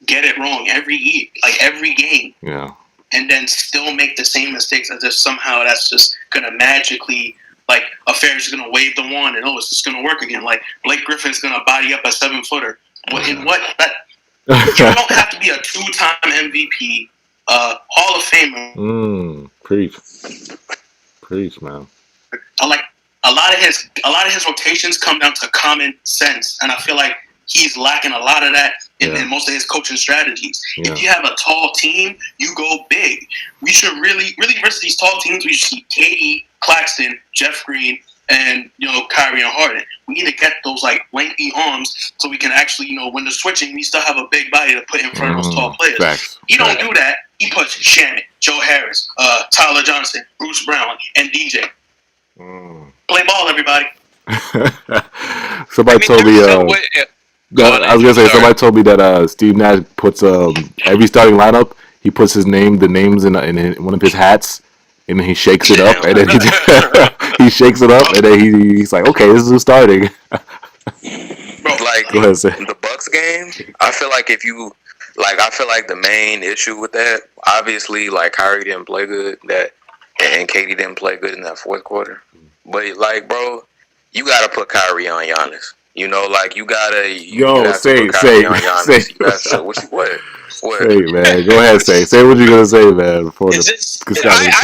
get it wrong every year, like every game. Yeah. And then still make the same mistakes as if somehow that's just gonna magically. Like affairs is gonna wave the wand and it's just gonna work again. Like Blake Griffin's gonna body up a 7-footer. You don't have to be a 2-time MVP, Hall of Famer. Preach, man. Like a lot of his rotations come down to common sense, and I feel like he's lacking a lot of that in most of his coaching strategies. Yeah. If you have a tall team, you go big. We should really versus these tall teams. We should see KD, Claxton, Jeff Green, and Kyrie and Harden. We need to get those like lengthy arms so we can actually when they're switching, we still have a big body to put in front of those tall players. Facts. He don't do that. He puts Shannon, Joe Harris, Tyler Johnson, Bruce Brown, and DJ. Play ball, everybody. Somebody told me. I was gonna say somebody told me that Steve Nash puts every starting lineup. He puts the names in one of his hats. And then he shakes it up, and then he shakes it up, and then he's like, "Okay, this is who's starting." Bro, like go ahead, the Bucks game, I feel like I feel like the main issue with that, obviously, like Kyrie didn't play good, and Katie didn't play good in that fourth quarter. But like, bro, you gotta put Kyrie on Giannis. You gotta. Say. What? Say, man. Go ahead, say what you're gonna say, man. I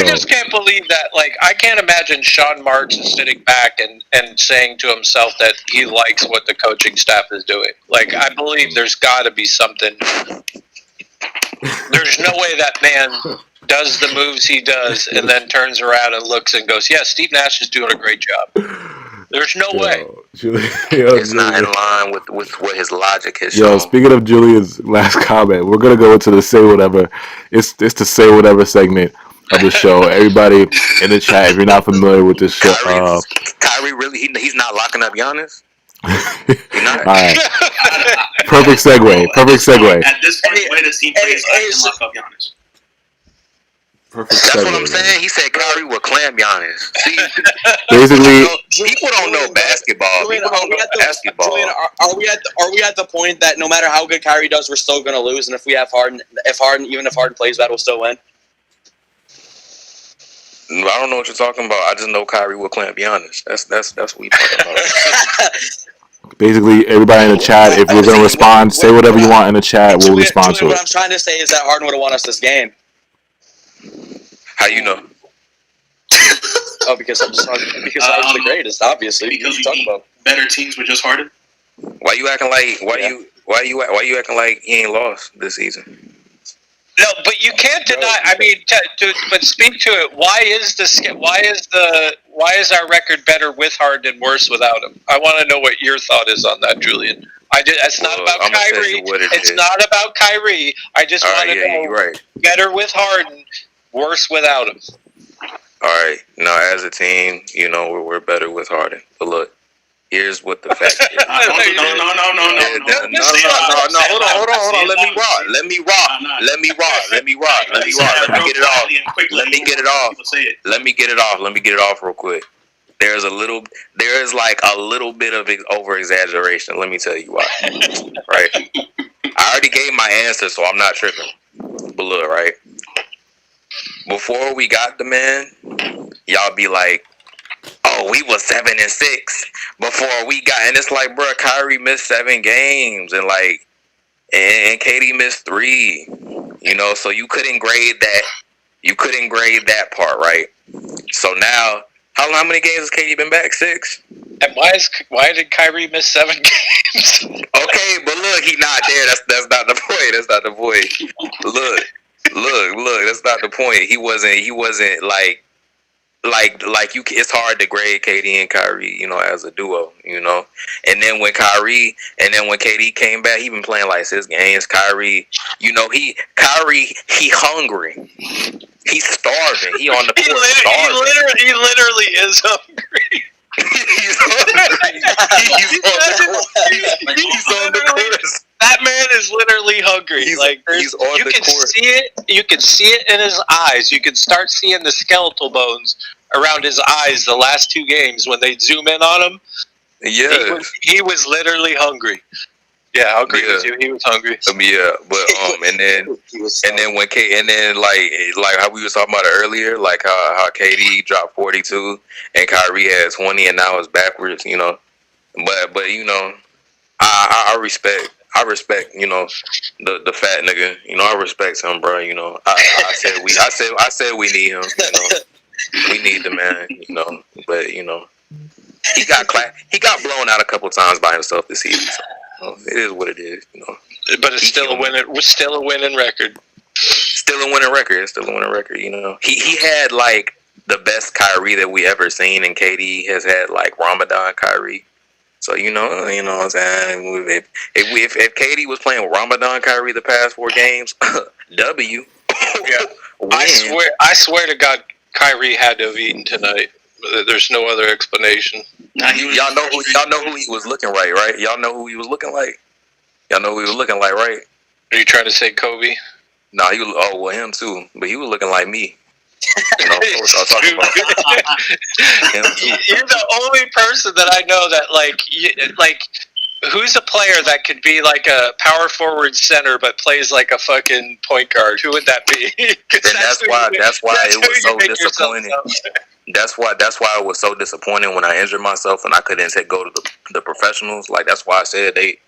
just can't believe that. Like, I can't imagine Sean Marks is sitting back and saying to himself that he likes what the coaching staff is doing. Like, I believe there's got to be something. There's no way that man does the moves he does and then turns around and looks and goes, "Yeah, Steve Nash is doing a great job." There's no way. It's not in line with what his logic has shown. Speaking of Julian's last comment, we're gonna go into the say whatever. It's the say whatever segment of the show. Everybody in the chat, if you're not familiar with this show, Kyrie really he's not locking up Giannis. He's not. All right. Perfect segue. At this point, the way the team plays, I can lock up Giannis. That's what I'm saying. He said Kyrie will clamp Giannis. See, basically, people don't know basketball. Julian, People don't know basketball. Julian, are we at the point that no matter how good Kyrie does, we're still gonna lose, and if Harden plays bad, we'll still win? I don't know what you're talking about. I just know Kyrie will clamp Giannis. That's what we talking about. Basically, everybody in the chat, if you're gonna respond, say whatever you want in the chat. We'll respond to it. What I'm trying to say is that Harden would have won us this game. How you know? Because I was the greatest, obviously. Because you talk beat about better teams with just Harden. Why you acting like you acting like he ain't lost this season? No, but you can't deny. I mean, but speak to it. Why is our record better with Harden and worse without him? I want to know what your thought is on that, Julian. It's not about Kyrie. It's not about Kyrie. I just want to know. You're right. Better with Harden, worse without him. All right. Now, as a team, we're better with Harden. But look, here's what the fact is. No. Hold on. Let me rock. Let me get it off real quick. There is a little bit of over exaggeration. Let me tell you why. Right? I already gave my answer, so I'm not tripping. But look, right? Before we got the man, y'all be like, "Oh, we was 7-6 before we got," and it's like, bro, Kyrie missed 7 games, and KD missed 3. So you couldn't grade that. You couldn't grade that part, right? So now, How many games has KD been back? 6. And why did Kyrie miss 7 games? Okay, but look, he not there. That's not the point. That's not the point. Look. That's not the point. He wasn't like you. It's hard to grade KD and Kyrie, as a duo, And then when KD came back, he been playing like 6 games. Kyrie, he hungry. He's starving. He on the court starving. He literally is hungry. He's hungry. He's on the court. That man is literally hungry. He's on the court. See it. You can see it in his eyes. You can start seeing the skeletal bones around his eyes. The last 2 games when they zoom in on him, he was literally hungry. Yeah, I'll agree with you. He was hungry. Yeah, but and then like how we was talking about it earlier, like how KD dropped 42 and Kyrie had 20, and now it's backwards. But I respect. I respect, the fat nigga. I respect him, bro. I said we need him. We need the man. But he got blown out a couple times by himself this season. So, it is what it is. But it's still a winning. Still a winning record. Still a winning record. He had like the best Kyrie that we ever seen, and KD has had like Ramadan Kyrie. So what I'm saying. If KD was playing with Ramadan Kyrie the past 4 games, W. Yeah. I swear to God, Kyrie had to have eaten tonight. There's no other explanation. Y'all know who he was looking like, right? Y'all know who he was looking like. Right? Are you trying to say Kobe? No, he was. Oh, well, him too. But he was looking like me. What I was talking about. You're the only person that I know that like who's a player that could be like a power forward center but plays like a fucking point guard? Who would that be? That's why it was so disappointing. That's why it was so disappointing when I injured myself and I couldn't go to the professionals. Like that's why I said they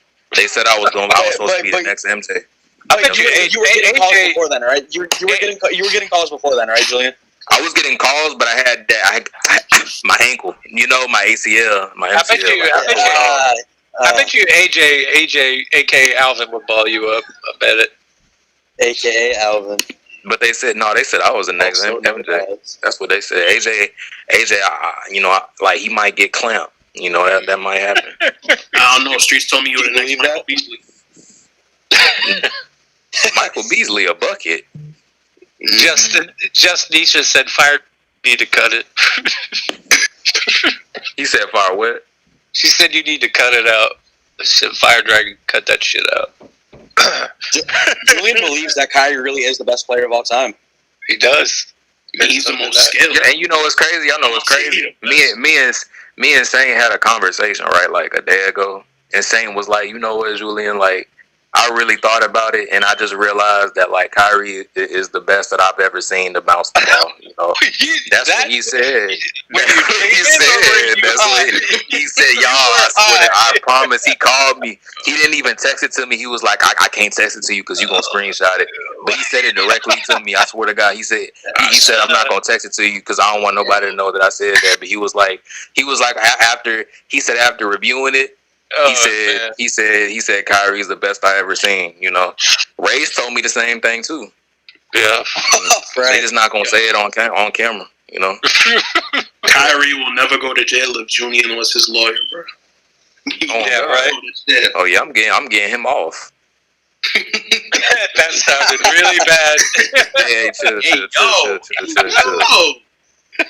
said I was supposed to be the next MJ. I bet you were getting calls before then, right? You were getting calls before then, right, Julian? I was getting calls, but I had my ankle, my ACL, I bet you AJ, aka Alvin, would ball you up. I bet it. AKA Alvin. But they said I was the next MJ. That's what they said. AJ, like he might get clamped. That might happen. I don't know. Streets told me you were the next Michael Beasley. Michael Beasley a bucket. Just Nisha said fire need to cut it. He said fire what? She said you need to cut it out. She said Fire Dragon, cut that shit out. Julian believes that Kyrie really is the best player of all time. He does. He's the most skilled. And it's crazy. I know it's crazy. Me and Shane had a conversation, right, like a day ago. And Shane was like, you know what, Julian, like, I really thought about it, and I just realized that like Kyrie is the best that I've ever seen to bounce the ball. That's what he said. That's what he said. Y'all, I promise. He called me. He didn't even text it to me. He was like, I can't text it to you because you're gonna screenshot it. But he said it directly to me. I swear to God. He said I'm not gonna text it to you because I don't want nobody to know that I said that. But he was like after reviewing it. He said Kyrie's the best I ever seen. Ray's told me the same thing too. Yeah, right. They just not gonna say it on camera. Kyrie will never go to jail if Julian was his lawyer, bro. Right. Oh yeah, I'm getting him off. That sounded really bad. Chill.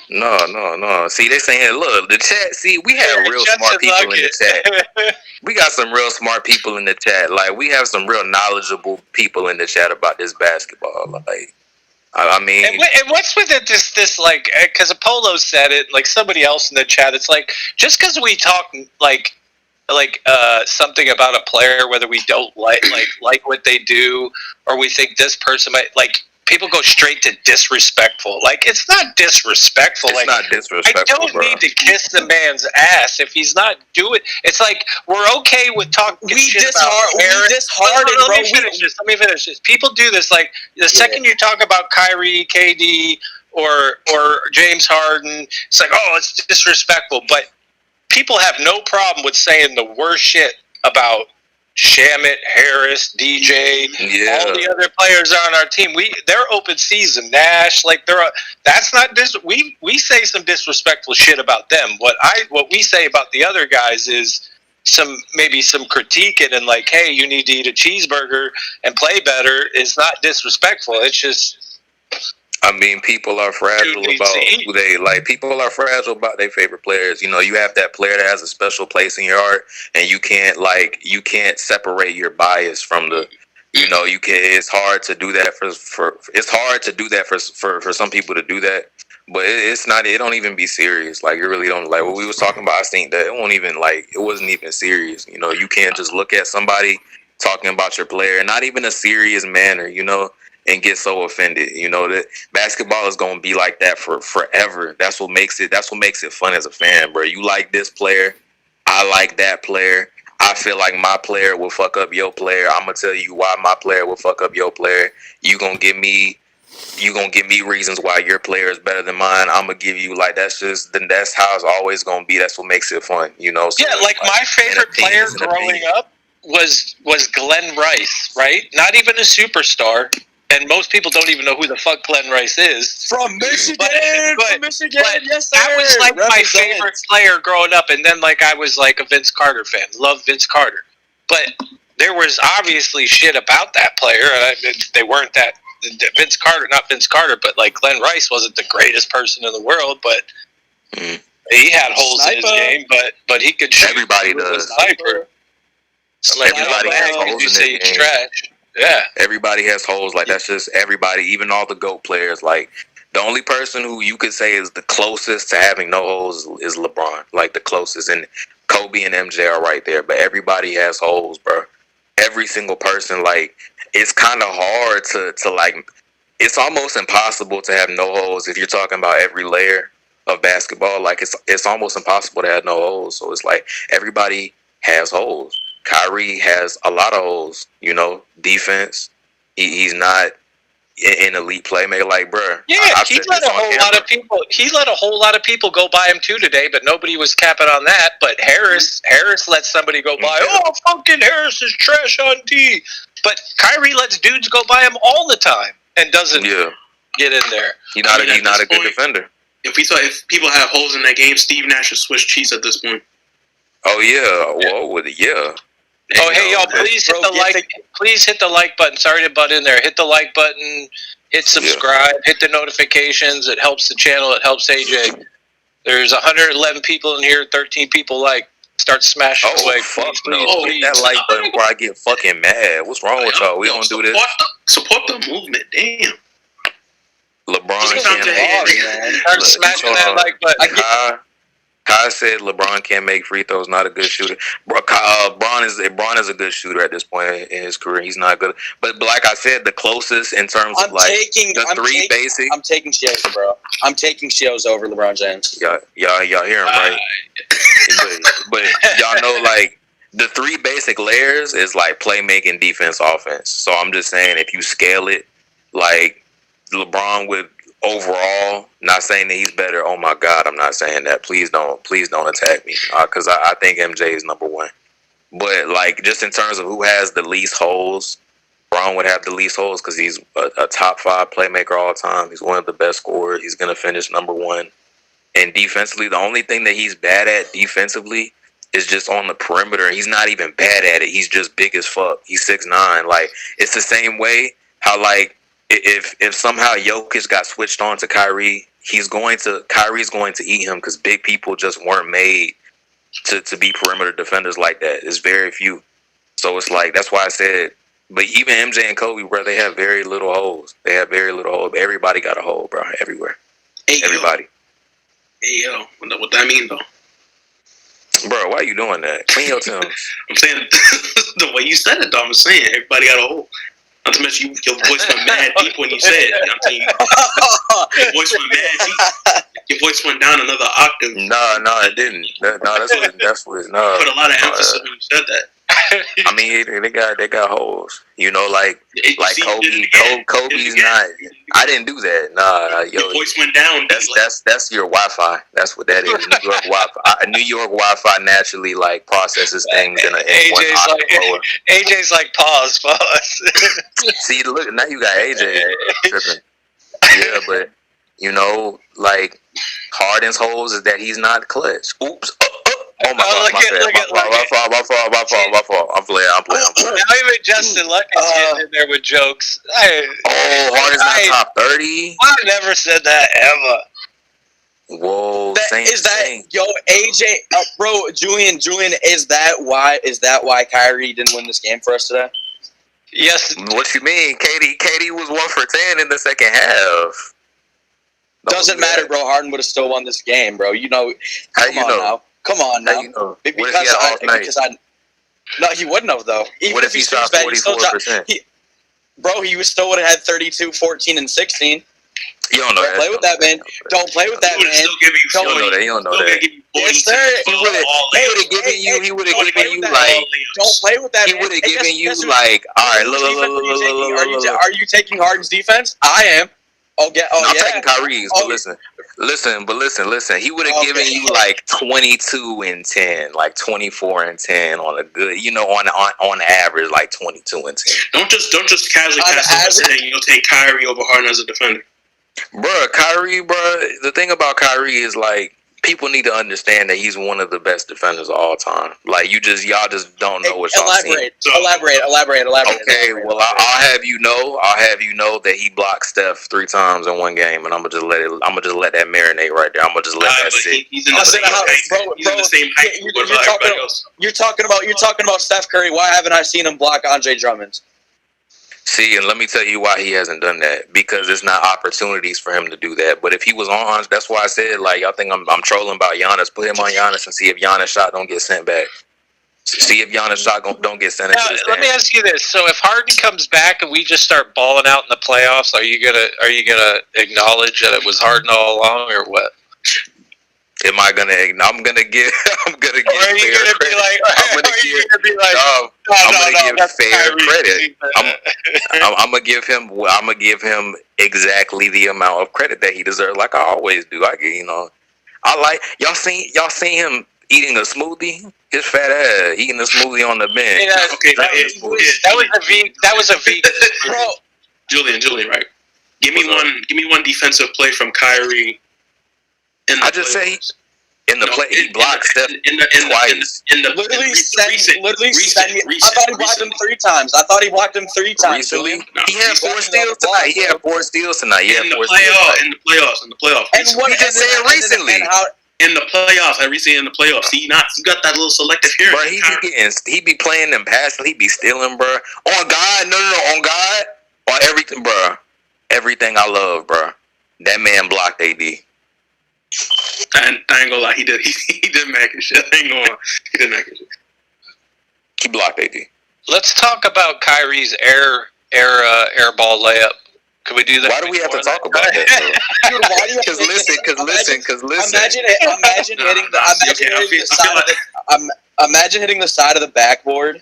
No. See, they saying, look, the chat. See, we have real smart people in the chat. We got some real smart people in the chat. Like, we have some real knowledgeable people in the chat about this basketball. Like, I mean, and what's with it? This like, because Apollo said it. Like somebody else in the chat, it's like just because we talk like something about a player, whether we don't like what they do or we think this person might like. People go straight to disrespectful. Like, it's not disrespectful. It's not disrespectful, I don't need to kiss the man's ass if he's not doing it. It's like, we're okay with talking shit about Let me finish this. People do this. Like, the second you talk about Kyrie, KD, or James Harden. It's like, oh, it's disrespectful. But people have no problem with saying the worst shit about Shamet, Harris, DJ, all the other players on our team. They're open season. Nash, like that's not we say some disrespectful shit about them. What we say about the other guys is maybe some critique it and like, hey, you need to eat a cheeseburger and play better is not disrespectful. It's just, I mean, people are fragile about who they like. People are fragile about their favorite players. You know, you have that player that has a special place in your heart, and you can't separate your bias from the. You know, you can. It's hard to do that for some people to do that, but it's not. It don't even be serious. Like, you really don't like what we was talking about. I think that it wasn't even serious. You know, you can't just look at somebody talking about your player, in not even a serious manner. You know. And get so offended, you know, that basketball is gonna be like that for forever. That's what makes it fun as a fan, bro. You like this player, I like that player. I feel like my player will fuck up your player. I'm gonna tell you why my player will fuck up your player. You gonna give me reasons why your player is better than mine. I'm gonna give you that's how it's always gonna be. That's what makes it fun, you know. So yeah, like my favorite player growing up was Glenn Rice, right? Not even a superstar. And most people don't even know who the fuck Glenn Rice is. From Michigan! From Michigan, yes, sir! That was like my favorite player growing up. And then like I was like a Vince Carter fan. Loved Vince Carter. But there was obviously shit about that player. They weren't that... Vince Carter, but like Glenn Rice wasn't the greatest person in the world, but he had holes in his game, but he could shoot. Everybody does. Sniper. Everybody has holes in their game. Trash. Yeah, everybody has holes. Like, that's just everybody. Even all the GOAT players. Like, the only person who you could say is the closest to having no holes is LeBron. Like, the closest, and Kobe and MJ are right there. But everybody has holes, bro. Every single person. Like, it's kind of hard to like. It's almost impossible to have no holes if you're talking about every layer of basketball. Like, it's almost impossible to have no holes. So it's like everybody has holes. Kyrie has a lot of holes, you know, defense. He's not an elite playmaker, like, bro. Yeah, he let a whole lot of people go by him too today, but nobody was capping on that. But Harris let somebody go by. Oh, fucking Harris is trash on D. But Kyrie lets dudes go by him all the time and doesn't get in there. He's not a good defender. If people have holes in their game, Steve Nash should switch cheese at this point. Oh yeah, whoa, yeah. Oh, hey, y'all, please hit the like button. Sorry to butt in there. Hit the like button, hit subscribe, hit the notifications. It helps the channel. It helps AJ. There's 111 people in here, 13 people like. Start smashing away. Fuck no. Hit that like button before I get fucking mad. What's wrong with y'all? We don't do this. Support the movement. Damn. LeBron can't start smashing that like button. Kai said LeBron can't make free throws, not a good shooter. Bron is a good shooter at this point in his career. He's not good. But like I said, the closest in terms of basic. I'm taking Shields, bro. I'm taking Shields over LeBron James. Y'all hear him, right? but y'all know, like, the three basic layers is like playmaking, defense, offense. So I'm just saying, if you scale it, like, LeBron would overall, not saying that he's better. Oh my God, I'm not saying that. Please don't attack me, because I think MJ is number one. But like, just in terms of who has the least holes, Brown would have the least holes because he's a top 5 playmaker all the time. He's one of the best scorers. He's gonna finish number 1. And defensively, the only thing that he's bad at defensively is just on the perimeter. He's not even bad at it. He's just big as fuck. He's 6'9". Like, it's the same way how, like, if somehow Jokic got switched on to Kyrie, Kyrie's going to eat him because big people just weren't made to be perimeter defenders like that. There's very few. So it's like, that's why I said, but even MJ and Kobe, bro, they have very little holes. Everybody got a hole, bro, everywhere. Everybody. Hey, yo, what that mean, though? Bro, why are you doing that? Clean your Timbs. I'm saying, the way you said it, though, I'm saying, everybody got a hole. Not to mention, your voice went mad deep when you said it. I'm telling you, your voice went mad deep. Your voice went down another octave. No, it didn't. That's what. No, Put a lot of emphasis when you said that. I mean, they got holes. You know, like Kobe's not. I didn't do that. Nah, yo, your voice went down. That's your Wi-Fi. That's what that is. New York Wi-Fi. New York Wi-Fi naturally like processes things in one octave lower. AJ's like pause. See, look, now you got AJ tripping. Yeah, but you know, like Harden's holes is that he's not clutch. Oops. Oh my God! My fault. I'm playing. Now even Justin Lucky's getting in there with jokes. Harden's not top 30. I never said that ever. Whoa, yo, AJ, bro, Julian, is that why Kyrie didn't win this game for us today? Yes. What you mean? KD was 1 for 10 in the second half. Doesn't matter, bro. Harden would have still won this game, bro. You know. Come on now. You know? No, he wouldn't have though. Even what if he shot 44%? He still would have had 32, 14, and 16. You don't know that. Play with that, man. Don't play with that, man. You don't know that. You don't know that. Yes, sir. He would have given you. He would have given you like. Don't play with that. He would have given you like. All right, look. Are you taking Harden's defense? I am. I'm taking Kyrie's, but listen. He would have given you like 22 and 10, like 24 and 10 on a good, you know, on average, like 22 and 10. Don't just casually cast over saying you'll take Kyrie over Harden as a defender. Kyrie, the thing about Kyrie is like people need to understand that he's one of the best defenders of all time. Like y'all just don't know what y'all see. Elaborate. Okay, well I'll have you know that he blocked Steph 3 times in one game, and I'm gonna just let that marinate right there. I'm gonna just let that sit. He's in the same height. You're talking about Steph Curry. Why haven't I seen him block Andre Drummond? See, and let me tell you why he hasn't done that. Because it's not opportunities for him to do that. But if he was on, that's why I said, like, y'all think I'm trolling about Giannis. Put him on Giannis and see if Giannis' shot don't get sent back. See if Giannis' shot don't get sent into this. Let me ask you this: so if Harden comes back and we just start balling out in the playoffs, are you gonna acknowledge that it was Harden all along, or what? Am I gonna? I'm gonna give. I'm gonna give. Or are you gonna be like? I'm gonna give fair credit. I'm gonna give him. I'm gonna give him exactly the amount of credit that he deserves, like I always do. I like y'all seen him eating a smoothie. His fat ass eating a smoothie on the bench. Yeah, okay, that was a vegan. Bro, Julian, right? Give me one defensive play from Kyrie. He blocked Steph twice. Literally send me. I thought he blocked him 3 times. Recently, he had 4 steals tonight. In the playoffs. And what he just said recently. In the playoffs, recently in the playoffs. See, you got that little selective hearing. Bro, he be playing them passes. He be stealing, bro. On God, no, on God, on everything, bro. Everything I love, bro. That man blocked AD. I ain't gonna lie, he did Mac and shit. He did Mac and shit. He blocked AD. Let's talk about Kyrie's air ball layup. Can we do that? Why do we have to talk about that? Because Imagine hitting the side of the backboard.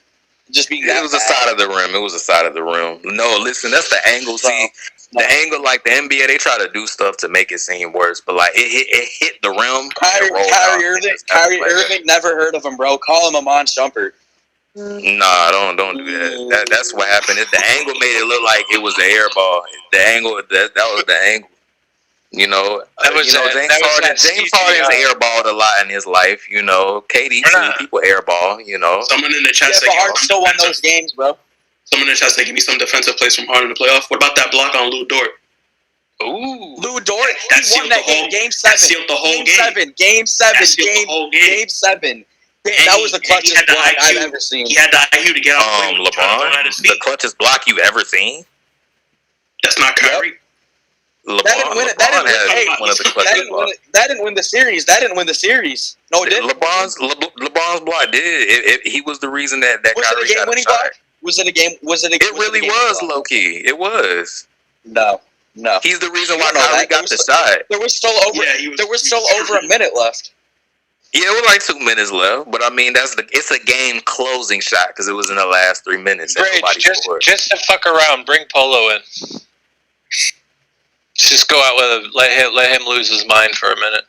Just being. It was the side of the rim. No, listen, that's the angle. See. The angle, like the NBA, they try to do stuff to make it seem worse, but like it hit the rim. Kyrie Irving, never heard of him, bro. Call him Amon Shumpert. Nah, don't do that. That's what happened. The angle made it look like it was the air ball. The angle that was the angle. You know, James Harden's airballed a lot in his life. You know, KD too. People airball. You know, someone in the chat said Harden still won those games, bro. Someone in the chat said, give me some defensive plays from Harden in the playoff. What about that block on Lou Dort? Ooh. Lou Dort, he won that game. Game 7. That sealed the whole game. Game 7. That was the clutchest block I've ever seen. He had the IQ to get out. LeBron, the clutchest block you've ever seen? That's not Kyrie. LeBron didn't win the series. No, it didn't. LeBron's block did. He was the reason that Kyrie got a shot. Was it a game? It really was, low key. It was. No. No. He's the reason why No, Kyrie that- got the shot. There was still over. There was still over a minute left. Yeah, it was like 2 minutes left, but I mean it's a game closing shot because it was in the last 3 minutes. And Bridge, nobody scored. just to fuck around, bring Polo in. Just go out with let him lose his mind for a minute.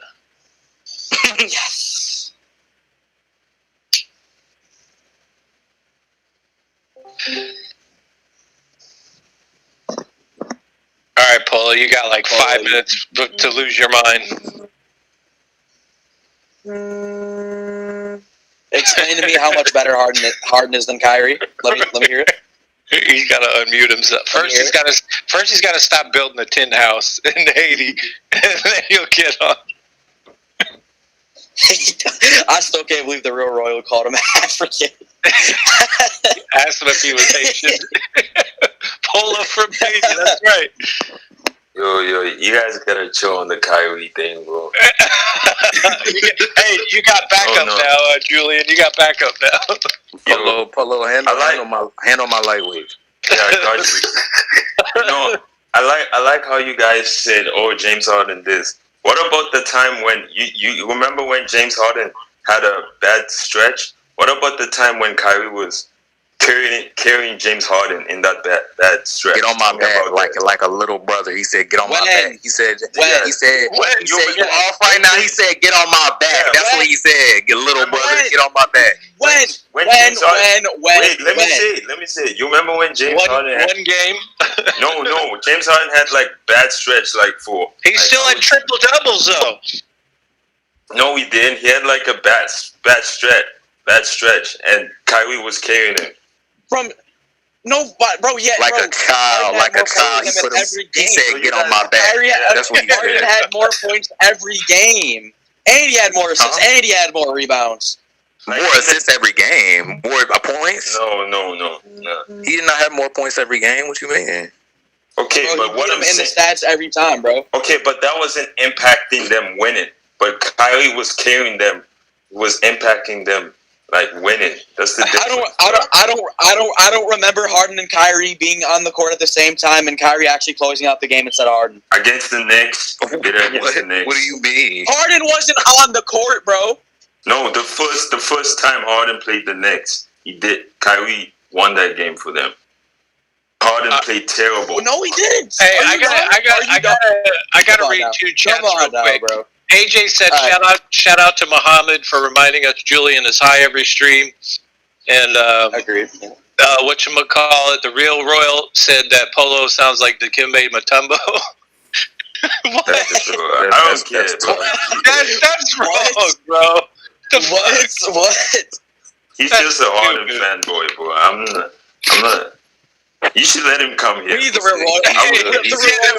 Yes. All right, Polo, you got like 5 minutes to lose your mind. Explain to me how much better Harden is than Kyrie. Let me hear it. He's got to unmute himself. First, he's got to stop building a tin house in Haiti, and then he'll get on. I still can't believe the real Royal called him African. Asked him if he was Haitian. Polo from Haiti, that's right. Yo, you guys gotta chill on the Kyrie thing, bro. Hey, you got backup now, Julian. You got backup now. Polo, hand on my lightweight. Yeah, I got you. I like how you guys said, "Oh, James Harden this." What about the time when you remember when James Harden had a bad stretch? What about the time when Kyrie was carrying James Harden in that bad stretch? Get on my back like a little brother. He said, "Get on my back." He said, "You're off right now." He said, "Get on my back." That's what he said. Get little brother, get on my back. Wait, let me say it. You remember when James Harden had one game? No, James Harden had like bad stretch for. He still had triple doubles though. No, he didn't. He had like a bad stretch, and Kyrie was carrying him. Bro, yeah, like a child. He said, "Get on my back." That's what he Harden said. had more points every game, and he had more assists, and he had more rebounds. More assists every game. More points? No. He did not have more points every game. What you mean? Okay, bro, but what I'm in the saying, stats every time, bro. Okay, but that wasn't impacting them winning. But Kyrie was carrying them, was impacting them like winning. That's the difference. I don't remember Harden and Kyrie being on the court at the same time, and Kyrie actually closing out the game instead of Harden. Against the Knicks. What do you mean? Harden wasn't on the court, bro. No, the first time Harden played the Knicks, he did. Kyrie won that game for them. Harden played terrible. No, he didn't. Hey, I gotta read two chats real quick. Bro. AJ said, "Shout out to Muhammad for reminding us Julian is high every stream." And agreed. Whatchamacallit, the real Royal said that Polo sounds like Dikembe Mutombo. What? I don't care, bro. That's wrong, bro. What? He's just a Harden fanboy, bro. I'm not. You should let him come here. We need the real Royal. The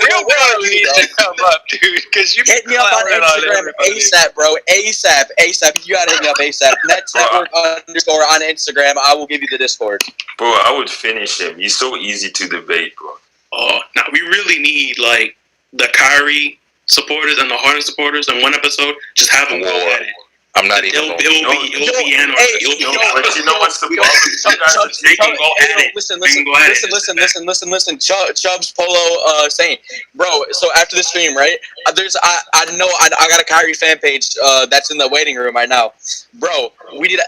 real Royal needs to come up, dude. Because you hit me up on Instagram ASAP, bro. ASAP. You gotta hit me up ASAP. Nets Network _ on Instagram. I will give you the Discord. Bro, I would finish him. He's so easy to debate, bro. Oh, now we really need like the Kyrie supporters and the Harden supporters in one episode. Just have them go at it. I'm not even. But you know what's the problem? They can go at it. Listen. Chubbs, Polo, saying, bro. So after the stream, right? I know I got a Kyrie fan page that's in the waiting room right now, bro.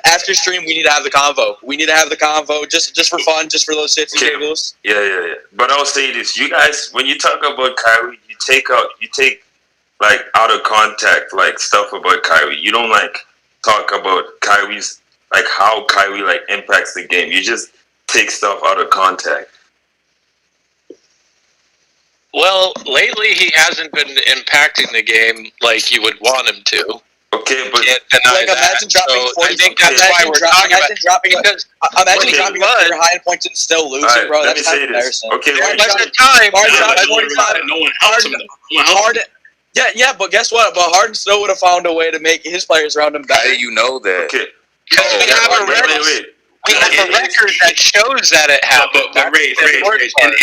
After stream we need to have the convo. We need to have the convo just for fun, just for those shits and giggles. Yeah. But I'll say this: you guys, when you talk about Kyrie, you take like out of contact, like stuff about Kyrie. You don't like talk about Kyrie's, like how Kyrie like impacts the game. You just take stuff out of contact. Well, lately he hasn't been impacting the game like you would want him to. Okay, but imagine dropping 40. I think that's why we're talking about it. Imagine dropping high points and still losing, right, bro. Let That's me say this. Okay, no one helps him. Harden. Yeah, but guess what? But Harden still would have found a way to make his players around him better. How do you know that? Okay. Because we have a record that shows that it happened. But Ray,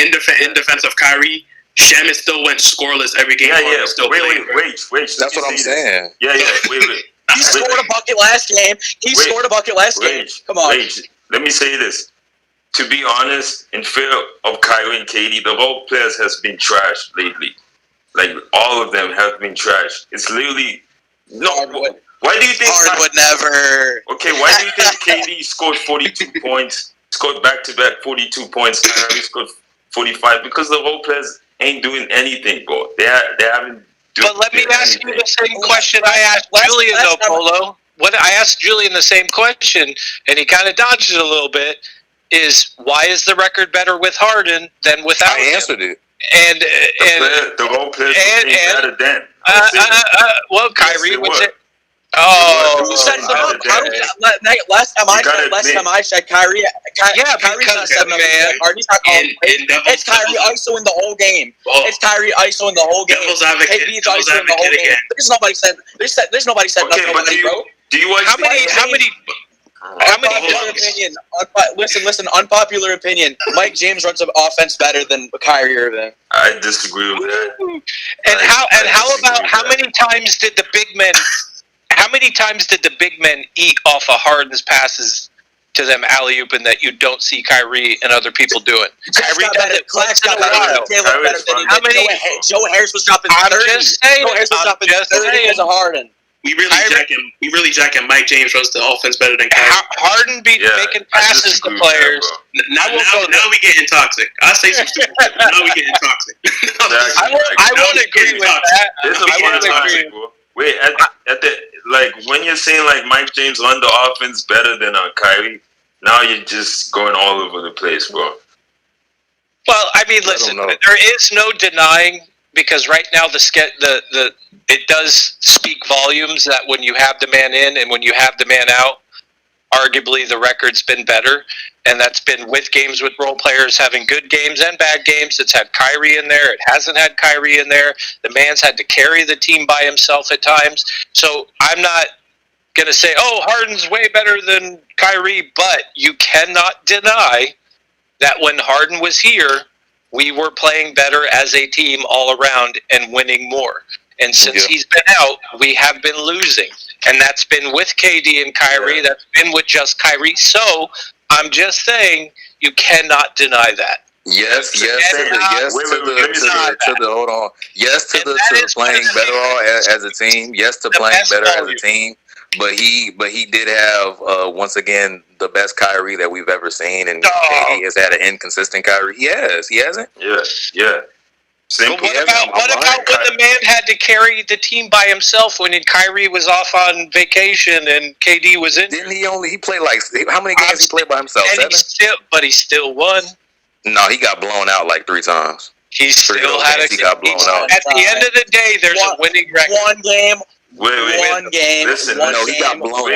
in defense of Kyrie, Shaman still went scoreless every game. Yeah. Wait. That's what I'm saying. Yeah. Wait. He scored a bucket last game. Scored a bucket last game. Come on. Let me say this. to be honest, in fear of Kyrie and KD, the role players has been trash lately. Like all of them have been trash. It's literally no. Why do you think Hard would never? Okay, why do you think KD scored 42 points? Scored back-to-back 42 points. Kyrie scored 45 because the role players ain't doing anything, bro. They haven't. But let me ask you the same question I asked Julian, though, Polo. What I asked Julian the same question, and he kind of dodged it a little bit. Is why is the record better with Harden than without him? I answered it. And the role players were better than. Well, Kyrie was it. Who sets them up? Last time I checked, Kyrie. Kyrie's not setting up. Harden's not calling plays. It's Kyrie ISOing the whole game. It's Kyrie ISOing the whole game. Devil's advocate. KD's ISOing the whole game. There's nobody setting. There's nobody setting up nobody, bro. Do you watch how many? Unpopular opinion. Listen. Unpopular opinion. Mike James runs an offense better than Kyrie Irving. I disagree with that. And how many times did the big men? How many times did the big men eat off of Harden's passes to them alley-ooping that you don't see Kyrie and other people doing? Kyrie does it once in a while. How many? Joe Harris was dropping 30. Joe Harris was dropping 30 because of Harden. We really jacking Mike James runs the offense better than Kyrie. Harden be making passes to players. Now we getting toxic. I say some stupid shit, but now we getting toxic. I won't agree with that. I won't agree. Wait, at the when you're saying like Mike James run the offense better than Kyrie, now you're just going all over the place, bro. Well, I mean, listen, there is no denying, because right now it does speak volumes that when you have the man in and when you have the man out, arguably the record's been better, and that's been with games with role players having good games and bad games. It's had Kyrie in there. It hasn't had Kyrie in there. The man's had to carry the team by himself at times. So I'm not going to say, Harden's way better than Kyrie, but you cannot deny that when Harden was here, we were playing better as a team all around and winning more. And since he's been out, we have been losing. And that's been with KD and Kyrie. That's been with just Kyrie. So I'm just saying you cannot deny that. Yes to playing better as a team. Yes to playing better as a team. But he did have once again the best Kyrie that we've ever seen, and KD has had an inconsistent Kyrie. He hasn't. Yeah. But what about when the man had to carry the team by himself when Kyrie was off on vacation and KD was in? Didn't he played like how many games he played by himself? 7? He still won. No, he got blown out like 3 times. He still had he got blown out. At the end of the day, there's a winning record. One game. Wait. Game. Listen, he got blown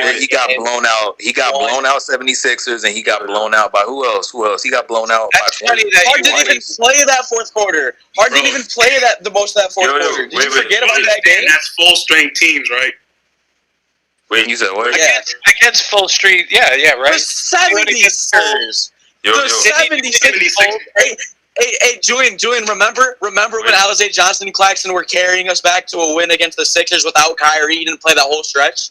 out. He got blown out 76ers, and he got blown out by who else? He got blown out by Harden didn't even play that fourth quarter. Harden didn't even play the most of that fourth quarter. Did you forget about that game? That's full strength teams, right? Wait, you said what? Against full street. Yeah, right. The 76ers. The 76ers. Hey, Julian, remember when Alize Johnson and Claxton were carrying us back to a win against the Sixers without Kyrie? He didn't play that whole stretch.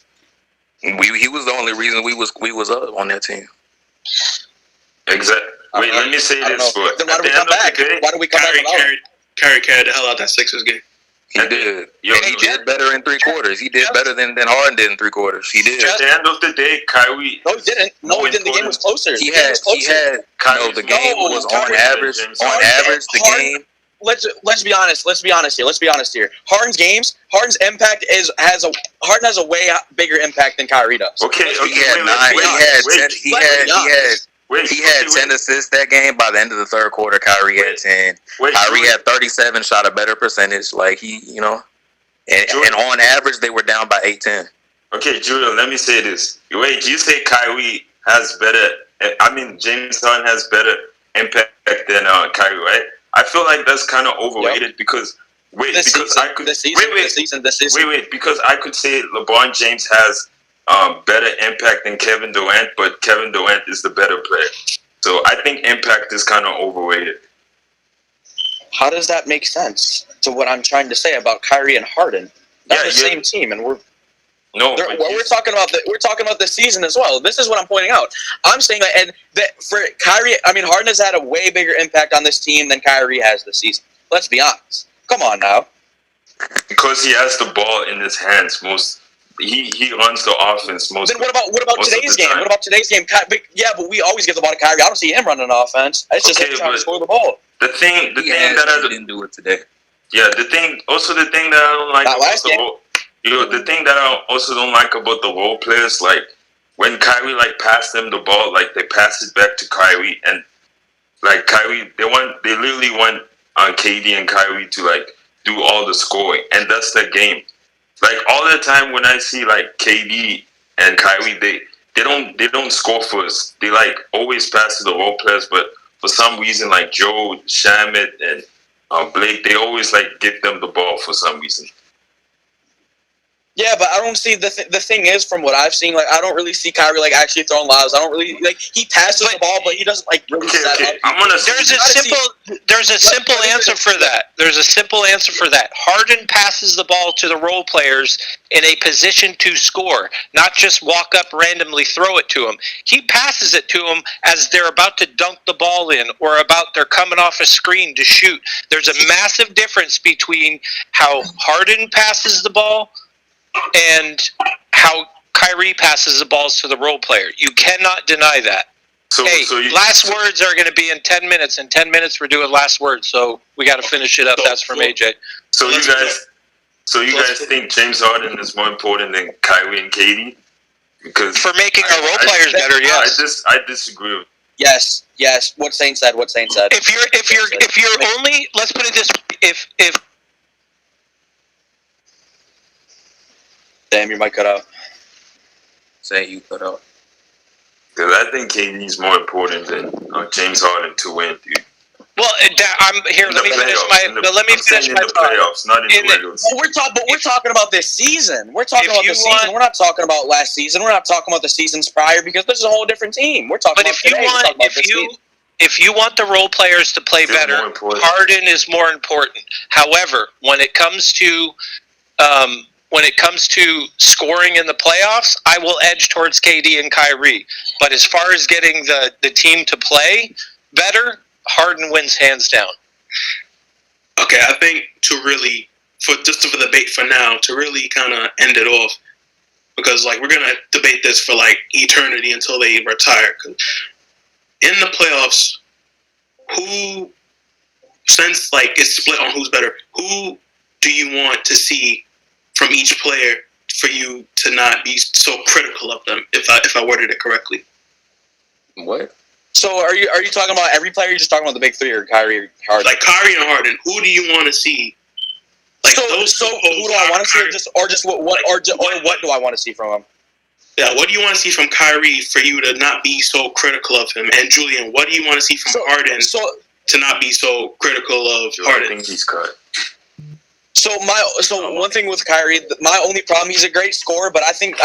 He was the only reason we was up on that team. Exactly. Wait, let me say this. Then why do we come back? Why do we come back without him? Kyrie carried the hell out that Sixers game. He did. And he did better in 3 quarters. He did better than Harden did in 3 quarters. He did. At the end of the day, Kyrie. No, he didn't. The game was closer. The game was on average. On average, the game. Let's be honest here. Harden's impact Harden has a way bigger impact than Kyrie does. Okay. He had 10 assists that game. By the end of the 3rd quarter, Kyrie had 10. Kyrie had 37, shot a better percentage. Like and on average, they were down by 8-10. Okay, Julian, let me say this. Wait, you say Kyrie has better, James Harden has better impact than Kyrie, right? I feel like that's kind of overrated because because I could say LeBron James has better impact than Kevin Durant, but Kevin Durant is the better player. So I think impact is kind of overrated. How does that make sense to what I'm trying to say about Kyrie and Harden? They're the same team, and we're... No, we're talking about the season as well. This is what I'm pointing out. I'm saying that for Kyrie, I mean, Harden has had a way bigger impact on this team than Kyrie has this season. Let's be honest. Come on now. because he has the ball in his hands most. He runs the offense most. Then what about today's game? What about today's game? Yeah, but we always give the ball to Kyrie. I don't see him running the offense. It's just him trying to score the ball. The thing that I didn't do it today. Yeah, the thing that I don't like about the thing that I also don't like about the role players, like when Kyrie like passed them the ball, like they pass it back to Kyrie, and like Kyrie, they literally want KD and Kyrie to like do all the scoring, and that's their game. Like all the time when I see like KD and Kyrie, they don't score first. They like always pass to the role players, but for some reason, like Joe, Shamit, and Blake, they always like give them the ball for some reason. Yeah, but I don't see the thing is, from what I've seen, like I don't really see Kyrie like actually throwing lobs. I don't really like he passes the ball, but he doesn't like really set up. There's a simple answer for that. There's a simple answer for that. Harden passes the ball to the role players in a position to score, not just walk up randomly throw it to him. He passes it to them as they're about to dunk the ball in or they're coming off a screen to shoot. There's a massive difference between how Harden passes the ball and how Kyrie passes the balls to the role player. You cannot deny that. Last words are going to be in 10 minutes. In 10 minutes, we're doing last words, so we got to finish it up. That's from AJ. So you guys think James Harden is more important than Kyrie and KD? Because for making our role players better, yes. I disagree with. Yes. What Saint said. If you're only, let's put it this way, if damn, your mic cut out. Say you cut out. Because I think KD's more important than James Harden to win, dude. Well, I'm here. Let me finish my thought. Playoffs, not in the regular season. We're talking about this season. We're talking about the season. We're not talking about last season. We're not talking about the seasons prior because this is a whole different team. We're talking about today. If you want the role players to play better, Harden is more important. However, when it comes to scoring in the playoffs, I will edge towards KD and Kyrie. But as far as getting the team to play better, Harden wins hands down. Okay, I think for the debate for now, to really kind of end it off, because like we're gonna debate this for like eternity until they retire. In the playoffs, since like it's split on who's better, who do you want to see from each player for you to not be so critical of them, if I worded it correctly? What? So are you talking about every player? Or you're just talking about the big three, or Kyrie or Harden? Like Kyrie and Harden, who do you want to see? Like who do I want to see, or what do I want to see from him? Yeah, what do you want to see from Kyrie for you to not be so critical of him? And Julian, what do you want to see from Harden to not be so critical of Harden? I think he's cut. One thing with Kyrie, my only problem, he's a great scorer, but I think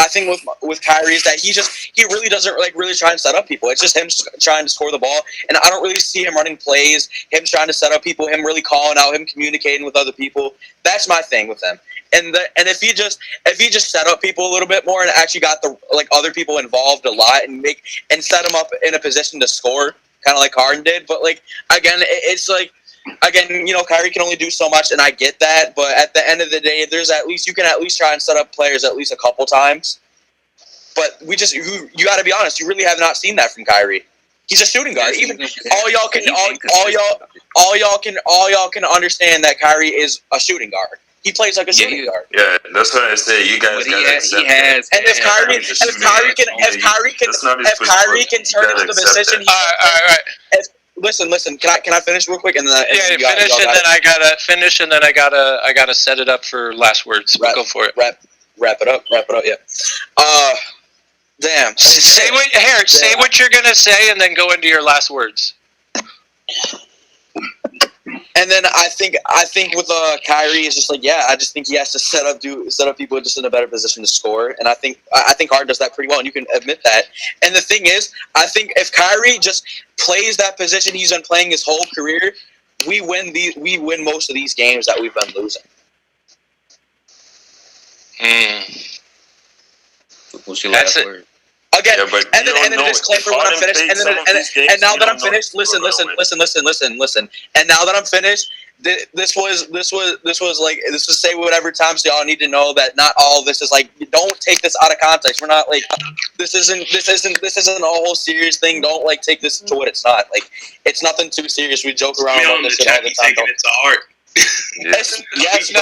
with Kyrie is that he really doesn't really try and set up people. It's just him trying to score the ball, and I don't really see him running plays, him trying to set up people, him really calling out, him communicating with other people. That's my thing with him. And if he just set up people a little bit more and actually got the other people involved a lot and set them up in a position to score, kind of like Harden did. But Kyrie can only do so much, and I get that. But at the end of the day, you can at least try and set up players at least a couple times. But you got to be honest, you really have not seen that from Kyrie. He's a shooting guard. Even all y'all can understand that Kyrie is a shooting guard. He plays like a shooting guard. Yeah, that's what I say. You guys got accept that. And if Kyrie can turn into the position, all right. Listen. Can I finish real quick? And then I gotta set it up for last words. Go for it. Wrap it up. Yeah. Damn. Say what you're gonna say, and then go into your last words. And then I think with Kyrie, it's just I just think he has to set up people just in a better position to score, and I think Harden does that pretty well, and you can admit that. And the thing is, I think if Kyrie just plays that position he's been playing his whole career, we win most of these games that we've been losing. What's your last word? Again, Yeah, but and you then don't know. disclaimer If when I'm Harden finished, played some of these games, and now you that I'm don't know finished, what's listen. And now that I'm finished, this was say whatever time, so y'all need to know that not all of this is like, don't take this out of context. We're not like, this isn't a whole serious thing. Don't like take this to what it's not. Like, it's nothing too serious. We joke around about this shit all the time. Taking it to heart. Yes, No.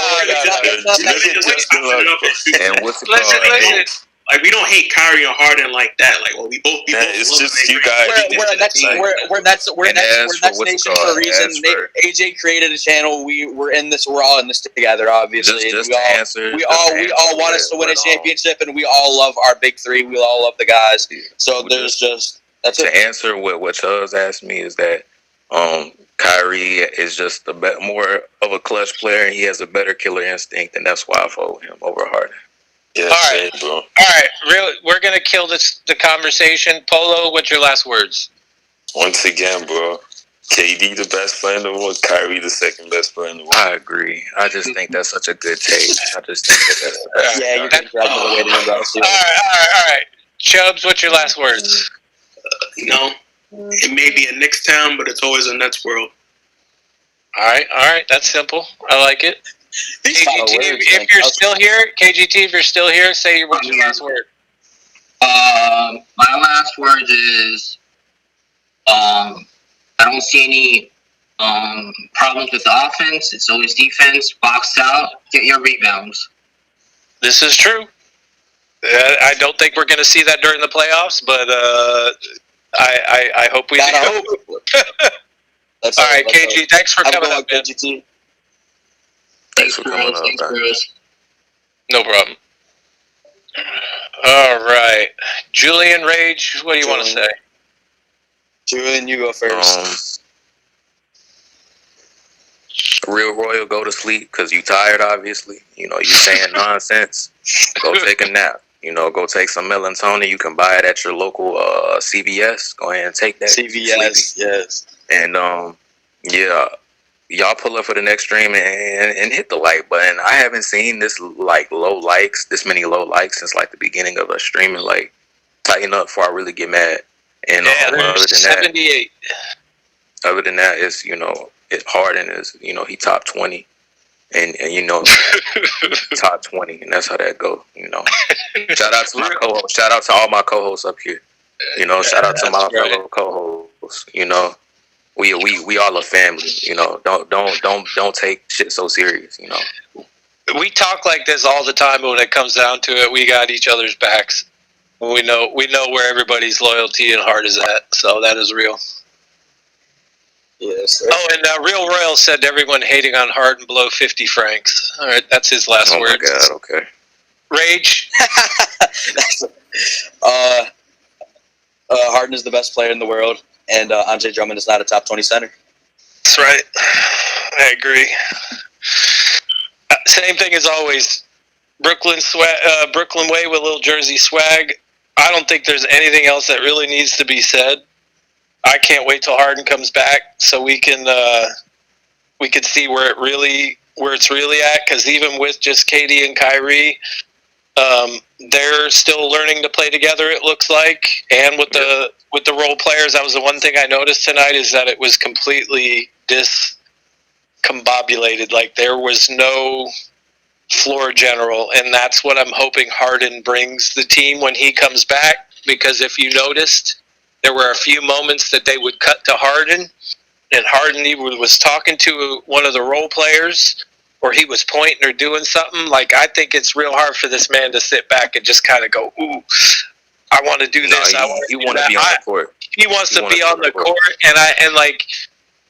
And what's it Listen. called? Like, we don't hate Kyrie or Harden like that. Like, well, we both it's love just them. you guys. we're Nets Nation for a reason. AJ created a channel. We're all in this together, obviously. Just we all want us to win a championship, and we all love our big three. We all love the guys. So that's to it. answer what Chubbs asked me is that Kyrie is just more of a clutch player, and he has a better killer instinct, and that's why I vote him over Harden. Yeah, All right, bro. All right, we're gonna kill the conversation. Polo, what's your last words? Once again, bro. KD the best player in the world. Kyrie the second best player in the world. I agree. I just think that's such a good take. I just think that's the best. Yeah, you can drag the way to your best. All right. Chubbs, what's your last words? It may be a Knicks town, but it's always a Nets world. All right. That's simple. I like it. KGT, if you're still here, say what's your last word. My last word is I don't see any problems with the offense. It's always defense. Box out. Get your rebounds. This is true. I don't think we're going to see that during the playoffs, but I hope we do. All right, KG, thanks for coming up, man. KGT. Thanks for coming up, man. No problem. All right. Julian Rage, what do you want to say? Julian, you go first. Real Royal, go to sleep because you tired, obviously. You saying nonsense. Go take a nap. Go take some melatonin. You can buy it at your local CVS. Go ahead and take that. CVS, yes. And, y'all pull up for the next stream and hit the like button. I haven't seen this many low likes since like the beginning of a stream, and like tighten up before I really get mad. And other than 78. Other than that, it's Harden is he top 20, and top 20, and that's how that goes. Shout out to my co-host. Shout out to all my co-hosts up here. Shout out to my fellow co-hosts. We all a family. Don't take shit so serious. We talk like this all the time, but when it comes down to it, we got each other's backs. We know where everybody's loyalty and heart is at. So that is real. Yes. Oh, and Real Royal said everyone hating on Harden below 50 francs. All right, that's his last words. Oh my God. Okay. Rage. Harden is the best player in the world, and Andre Drummond is not a top 20 center. That's right. I agree. Same thing as always. Brooklyn way with a little Jersey swag. I don't think there's anything else that really needs to be said. I can't wait till Harden comes back so we can see where it's really at. Because even with just KD and Kyrie, they're still learning to play together. It looks like, and with the role players, that was the one thing I noticed tonight is that it was completely discombobulated. Like there was no floor general, and that's what I'm hoping Harden brings the team when he comes back. Because if you noticed, there were a few moments that they would cut to Harden, and Harden either was talking to one of the role players or he was pointing or doing something. Like, I think it's real hard for this man to sit back and just kind of go, ooh, I want to do this. He want to be on the court. He wants to be on the court, and like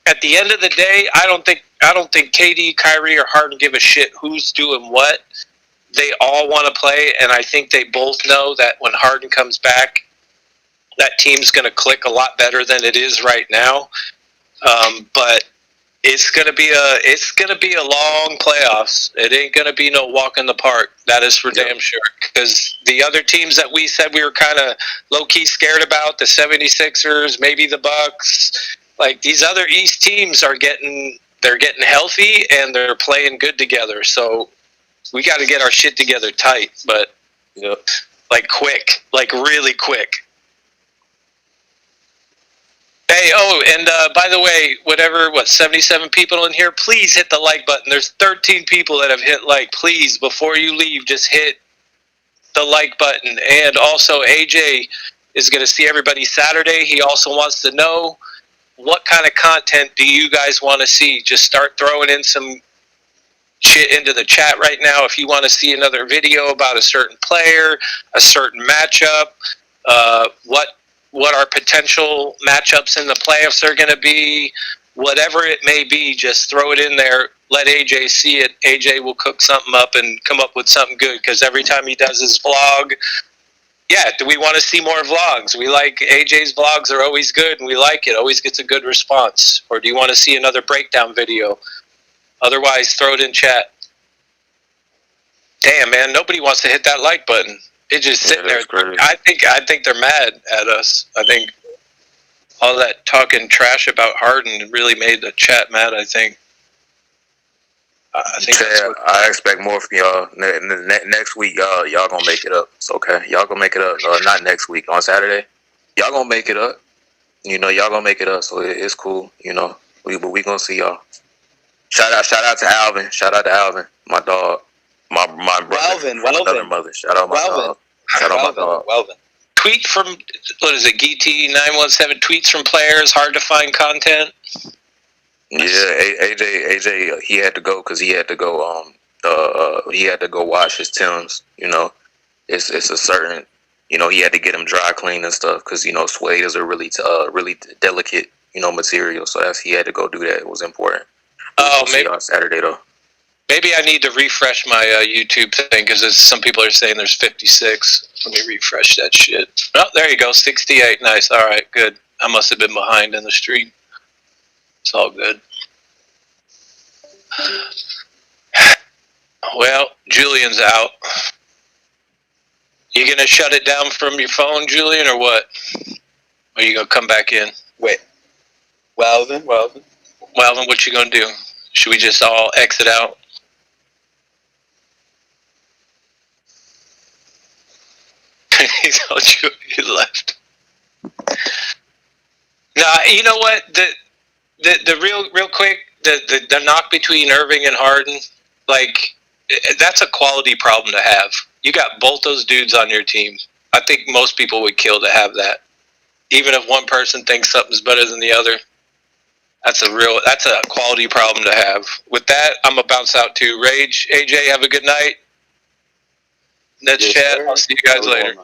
at the end of the day, I don't think KD, Kyrie, or Harden give a shit who's doing what. They all want to play, and I think they both know that when Harden comes back, that team's going to click a lot better than it is right now. But it's going to be a long playoffs. It ain't going to be no walk in the park. That is for damn sure. Because the other teams that we said we were kind of low-key scared about, the 76ers, maybe the Bucks, like these other East teams they're getting healthy and they're playing good together. So we got to get our shit together tight. But Like quick, like really quick. Hey, and by the way, 77 people in here, please hit the like button. There's 13 people that have hit like. Please, before you leave, just hit the like button. And also, AJ is going to see everybody Saturday. He also wants to know, what kind of content do you guys want to see? Just start throwing in some shit into the chat right now. If you want to see another video about a certain player, a certain matchup, what our potential matchups in the playoffs are going to be, whatever it may be, just throw it in there. Let AJ see it. AJ will cook something up and come up with something good, because every time he does his vlog, do we want to see more vlogs? We like AJ's vlogs, are always good, and we like it. Always gets a good response. Or do you want to see another breakdown video? Otherwise, throw it in chat. Damn, man, nobody wants to hit that like button. It's just sitting there. Crazy. I think they're mad at us. I think all that talking trash about Harden really made the chat mad. I think I expect more from y'all. Next week, y'all gonna make it up. It's okay. Y'all gonna make it up. Not next week, on Saturday. Y'all gonna make it up. You know, y'all gonna make it up. So it's cool. You know, we gonna see y'all. Shout out to Alvin. Shout out to Alvin, my dog. My brother, my mother. Shout out my dog. Shout out my dog. Welvin. Tweet from, what is it, GT917, tweets from players, hard to find content. Yeah, AJ, he had to go because he had to go. He had to go wash his Timbs. You know, it's a certain. You know, he had to get them dry cleaned and stuff because suede is a really delicate material. So he had to go do that. It was important. Maybe on Saturday though. Maybe I need to refresh my YouTube thing, because some people are saying there's 56. Let me refresh that shit. Oh, there you go, 68. Nice. All right, good. I must have been behind in the stream. It's all good. Well, Julian's out. You gonna shut it down from your phone, Julian, or what? Or you gonna come back in? Wait. Welvin, what you gonna do? Should we just all exit out? He told you he left. Nah, you know what? The real quick, the knock between Irving and Harden, like, that's a quality problem to have. You got both those dudes on your team. I think most people would kill to have that. Even if one person thinks something's better than the other. That's a quality problem to have. With that, I'm gonna bounce out too. Rage, AJ, have a good night. Nets chat. I'll see you guys later.